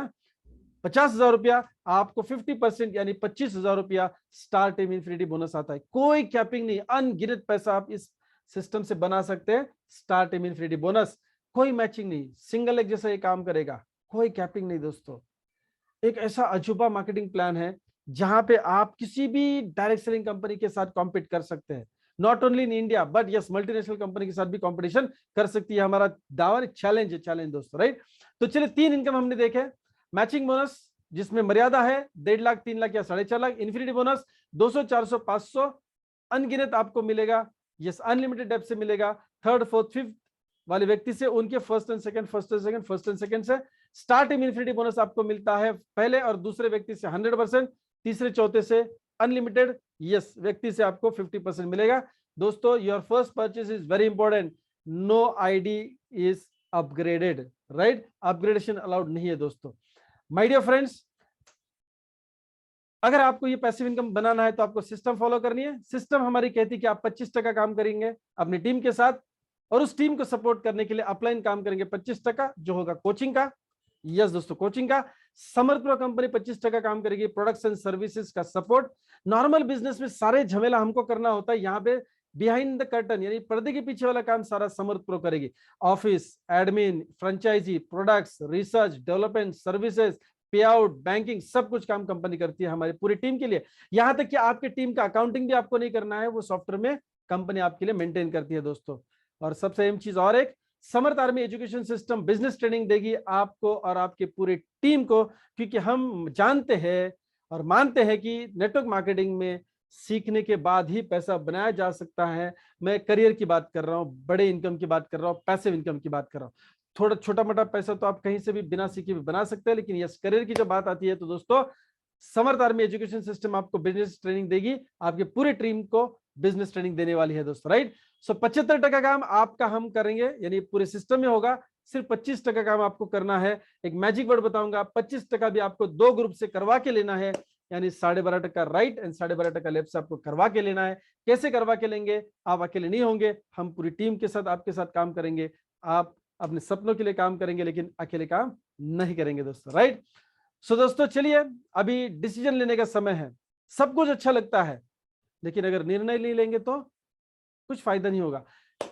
50,000 रुपया, आपको 50% यानी 25,000 रुपया स्टार टीम इन्फिनिटी बोनस आता है। कोई कैपिंग नहीं, अनगिनत पैसा आप इस सिस्टम से बना सकते हैं। स्टार टीम इन्फिनिटी बोनस, कोई मैचिंग नहीं, सिंगल लेग जैसा ये काम करेगा, कोई कैपिंग नहीं दोस्तों। एक ऐसा अजूबा मार्केटिंग प्लान है जहां पे आप किसी भी डायरेक्ट सेलिंग कंपनी के साथ कॉम्पीट कर सकते हैं, not only in India but yes, multinational company के साथ भी कंपटीशन कर सकती है। हमारा दावा चैलेंज है, चैलेंज दोस्तों, राइट। तो चलिए, 3 इनकम हमने देखे। मैचिंग बोनस जिसमें मर्यादा है 1.5 लाख, 3 लाख या 4.5 लाख। इन्फिनिटी बोनस 200, 400, 500 अनगिनत आपको मिलेगा, यस, अनलिमिटेड डेप्थ से मिलेगा। थर्ड, फोर्थ, फिफ्थ वाले व्यक्ति से, उनके first and second, first and second, first and second से स्टार्ट टीम इन्फिनिटी बोनस आपको मिलता है पहले और दूसरे व्यक्ति से 100%, तीसरे चौथे से अनलिमिटेड, यस, व्यक्ति से आपको 50% मिलेगा। दोस्तों, your first purchase is very important, no ID is upgraded, right, upgradation allowed नहीं है दोस्तों। माय डियर फ्रेंड्स, अगर आपको ये पैसिव इनकम बनाना है तो आपको सिस्टम फॉलो करनी है। सिस्टम हमारी कहती है कि आप 25% काम करेंगे अपनी टीम के साथ, और उस टीम को सपोर्ट करने के लिए अपलाइन काम करेंगे 25%, जो होगा कोचिंग का। यस दोस्तों, कोचिंग का। समर्थ प्रो कंपनी 25% काम करेगी प्रोडक्ट्स एंड सर्विसेज का सपोर्ट। नॉर्मल बिजनेस में सारे झमेला हमको करना होता है, यहाँ पे बिहाइंड द कर्टन यानी पर्दे के पीछे वाला काम सारा समर्थ प्रो करेगी। Office, admin, franchisee, products, research, development, services, pay out, banking, सब कुछ काम कंपनी करती है हमारी पूरी टीम के लिए। यहां तक कि आपके टीम का अकाउंटिंग भी आपको नहीं करना है, वो सॉफ्टवेयर में कंपनी आपके लिए मेंटेन करती है दोस्तों। और सबसे अहम चीज और एक, Samarth army education system business training देगी आपको और आपकी पूरी टीम को, क्योंकि हम जानते हैं और मानते हैं कि नेटवर्क मार्केटिंग में सीखने के बाद ही पैसा बनाया जा सकता है। मैं करियर की बात कर रहा हूं, बड़े इनकम की बात कर रहा हूं, पैसिव इनकम की बात कर रहा हूं। थोड़ा छोटा मोटा पैसा तो आप कहीं से भी बिना सीखे भी बना सकते हैं, लेकिन यस, करियर की जब बात आती है तो दोस्तों, समर्थ आर्मी एजुकेशन सिस्टम आपको बिजनेस ट्रेनिंग देगी, आपके पूरे टीम को बिजनेस ट्रेनिंग देने वाली है दोस्तों, राइट। सो 75% काम आपका हम करेंगे, यानी पूरे सिस्टम में होगा। सिर्फ 25% काम आपको करना है। एक मैजिक वर्ड बताऊंगा, 25% भी आपको 2 ग्रुप से करवा के लेना है, यानी 12.5% राइट एंड 12.5% लेफ्ट से आपको करवा के लेना है। कैसे करवा के लेंगे? आप अकेले नहीं होंगे, हम पूरी टीम के साथ आपके साथ काम करेंगे। आप अपने सपनों के लिए काम करेंगे, लेकिन अकेले काम नहीं करेंगे दोस्तों, राइट। सो दोस्तों, चलिए, अभी डिसीजन लेने का समय है। सब कुछ अच्छा लगता है, लेकिन अगर निर्णय नहीं लेंगे तो कुछ फायदा नहीं होगा।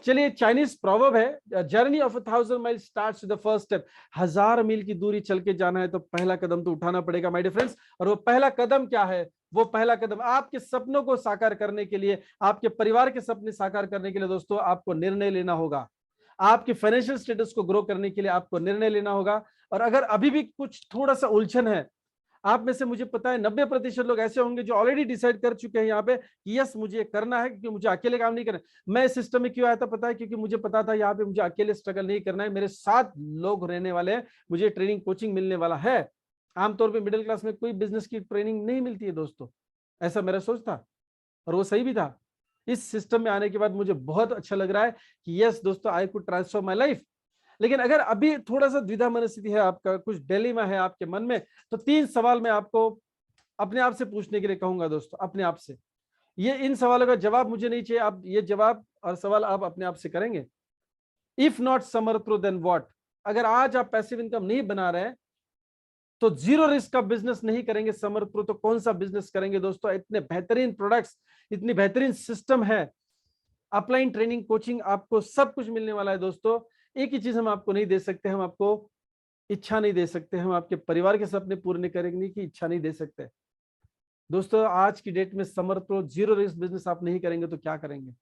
चलिए, चाइनीज प्रोवर्ब है, journey of 1000 mile starts with the first step. 1000 मील की दूरी चल के जाना है तो पहला कदम तो उठाना पड़ेगा माय डियर फ्रेंड्स। और वो पहला कदम क्या है? वो पहला कदम आपके सपनों को साकार करने के लिए, आपके परिवार के सपने साकार करने के लिए दोस्तों, आपको निर्णय लेना होगा। आपके फाइनेंशियल स्टेटस को ग्रो करने के लिए आपको निर्णय लेना होगा। और अगर अभी भी कुछ थोड़ा सा उलझन है आप में से, मुझे पता है 90% लोग ऐसे होंगे जो ऑलरेडी डिसाइड कर चुके हैं यहाँ पे कि यस, मुझे करना है, क्योंकि मुझे अकेले काम नहीं करना। मैं इस सिस्टम में क्यों आया था पता है? क्योंकि मुझे पता था यहाँ पे मुझे अकेले स्ट्रगल नहीं करना है, मेरे साथ लोग रहने वाले हैं, मुझे ट्रेनिंग कोचिंग मिलने वाला है। आमतौर पर मिडिल क्लास में कोई बिजनेस की ट्रेनिंग नहीं मिलती है दोस्तों, ऐसा मेरा सोच था और वो सही भी था। इस सिस्टम में आने के बाद मुझे बहुत अच्छा लग रहा है कि यस दोस्तों, I could transform my life. लेकिन अगर अभी थोड़ा सा द्विधा मनस्थिति है आपका, कुछ डिलेमा है आपके मन में, तो 3 सवाल मैं आपको अपने आप से पूछने के लिए कहूंगा दोस्तों, अपने आप से। ये इन सवालों का जवाब मुझे नहीं चाहिए, आप ये जवाब और सवाल आप अपने आप से करेंगे। If not Samarth pro then what? अगर आज आप पैसिव इनकम नहीं बना रहे तो जीरो रिस्क का बिजनेस नहीं करेंगे समर्थ प्रो, तो कौन सा बिजनेस करेंगे दोस्तों? इतने बेहतरीन प्रोडक्ट्स, इतनी बेहतरीन सिस्टम है, अपलाइन ट्रेनिंग, कोचिंग, आपको सब कुछ मिलने वाला है दोस्तों। एक ही चीज हम आपको नहीं दे सकते, हम आपको इच्छा नहीं दे सकते, हम आपके परिवार के सपने पूरे करने की इच्छा नहीं दे सकते। दोस्तों आज की डेट में summer pro zero risk business आप नहीं करेंगे तो क्या करेंगे?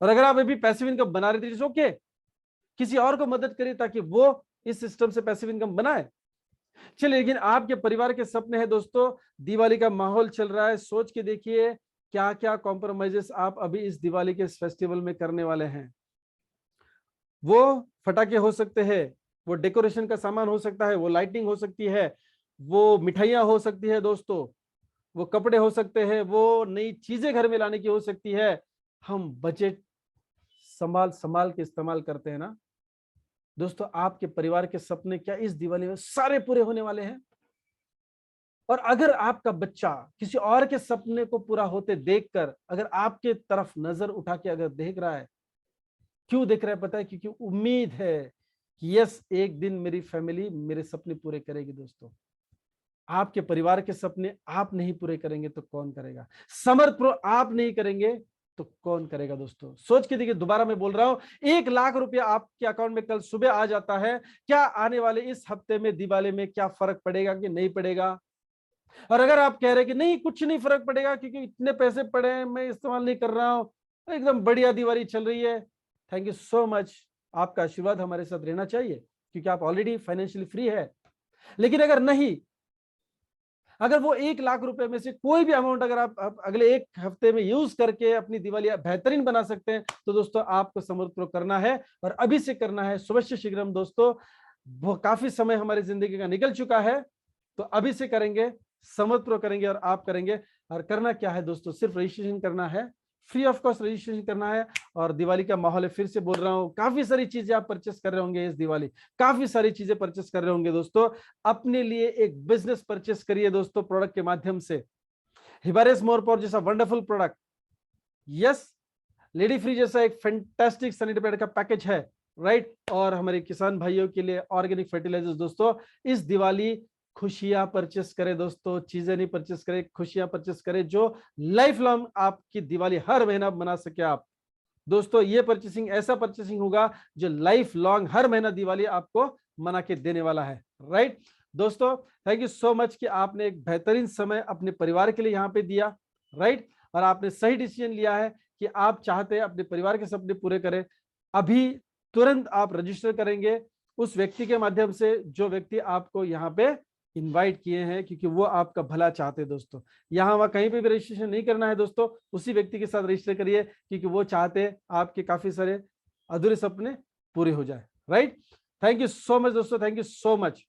और अगर आप अभी पैसिव इनकम बना रहे थे, ओके, किसी और को मदद करिए ताकि वो इस सिस्टम से पैसिव इनकम बनाए। चलिए, लेकिन आपके परिवार के सपने हैं दोस्तों, दिवाली का माहौल चल रहा है, सोच के देखिए क्या क्या कॉम्प्रोमाइजेस आप अभी इस दिवाली के इस फेस्टिवल में करने वाले हैं। वो फटाके हो सकते हैं, वो डेकोरेशन का सामान हो सकता है, वो लाइटिंग हो सकती है, वो मिठाइयां हो सकती है दोस्तों, वो कपड़े हो सकते हैं, वो नई चीजें घर में लाने की हो सकती है। हम बजट संभाल संभाल के इस्तेमाल करते हैं ना दोस्तों। आपके परिवार के सपने क्या इस दिवाली में सारे पूरे होने वाले हैं? और अगर आपका बच्चा किसी और के सपने को पूरा होते देखकर अगर आपके तरफ नजर उठा के अगर देख रहा है, क्यों देख रहा है पता है? क्योंकि उम्मीद है कि यस, एक दिन मेरी फैमिली मेरे सपने पूरे करेगी दोस्तों। आपके परिवार के सपने आप नहीं पूरे करेंगे तो कौन करेगा? समर्थ प्रो आप नहीं करेंगे तो कौन करेगा दोस्तों? सोच के देखिए, दोबारा मैं बोल रहा हूं, 1 लाख रुपया आपके अकाउंट में कल सुबह आ जाता है, क्या आने वाले इस हफ्ते में दिवाली में क्या फर्क पड़ेगा कि नहीं पड़ेगा? और अगर आप कह रहे हैं कि नहीं कुछ नहीं फर्क पड़ेगा क्योंकि इतने पैसे पड़े हैं, मैं इस्तेमाल नहीं कर रहा हूं, एकदम बढ़िया दिवाली चल रही है, थैंक यू सो मच। आपका आशीर्वाद हमारे साथ रहना चाहिए क्योंकि आप ऑलरेडी फाइनेंशियली फ्री है। लेकिन अगर नहीं, अगर वो 1 लाख रुपए में से कोई भी अमाउंट अगर आप अगले एक हफ्ते में यूज करके अपनी दिवाली बेहतरीन बना सकते हैं तो दोस्तों आपको समर्थ प्रो करना है और अभी से करना है, शुभस्य शीघ्रम दोस्तों। वो काफी समय हमारी जिंदगी का निकल चुका है तो अभी से करेंगे, समर्थ प्रो करेंगे और आप करेंगे। और करना क्या है दोस्तों, सिर्फ रजिस्ट्रेशन करना है, फ्री ऑफ कॉस्ट रजिस्ट्रेशन करना है। और दिवाली का माहौल है, फिर से बोल रहा हूं, काफी सारी चीजें आप परचेस कर रहे होंगे इस दिवाली, काफी सारी चीजें परचेस कर रहे होंगे दोस्तों। अपने लिए एक बिजनेस परचेस करिए दोस्तों प्रोडक्ट के माध्यम से। हिबारेस मोर पावर जैसा wonderful product, yes, lady free जैसा एक फैंटास्टिक सैनिटरी पैड का पैकेज है, राइट। और हमारे किसान भाइयों के लिए ऑर्गेनिक फर्टिलाइजर्स दोस्तों। इस दिवाली खुशियां परचेस करें दोस्तों, चीजें नहीं परचेस करें, खुशियां परचेस करें जो लाइफ लॉन्ग आपकी दिवाली हर महीना बना सके आप दोस्तों। ये परचेसिंग ऐसा परचेसिंग होगा जो लाइफ लॉन्ग हर महीना दिवाली आपको मना के देने वाला है, राइट दोस्तों। थैंक यू सो मच कि आपने एक बेहतरीन समय अपने परिवार के लिए यहाँ पे दिया, राइट। और आपने सही डिसीजन लिया है कि आप चाहते हैं अपने परिवार के सपने पूरे करें। अभी तुरंत आप रजिस्टर करेंगे उस व्यक्ति के माध्यम से जो व्यक्ति आपको यहाँ पे इनवाइट किए हैं, क्योंकि वो आपका भला चाहते हैं दोस्तों। यहाँ वहां कहीं पे भी रजिस्ट्रेशन नहीं करना है दोस्तों, उसी व्यक्ति के साथ रजिस्टर करिए क्योंकि वो चाहते हैं आपके काफी सारे अधूरे सपने पूरे हो जाए, right. Thank you so much दोस्तों, थैंक यू सो मच।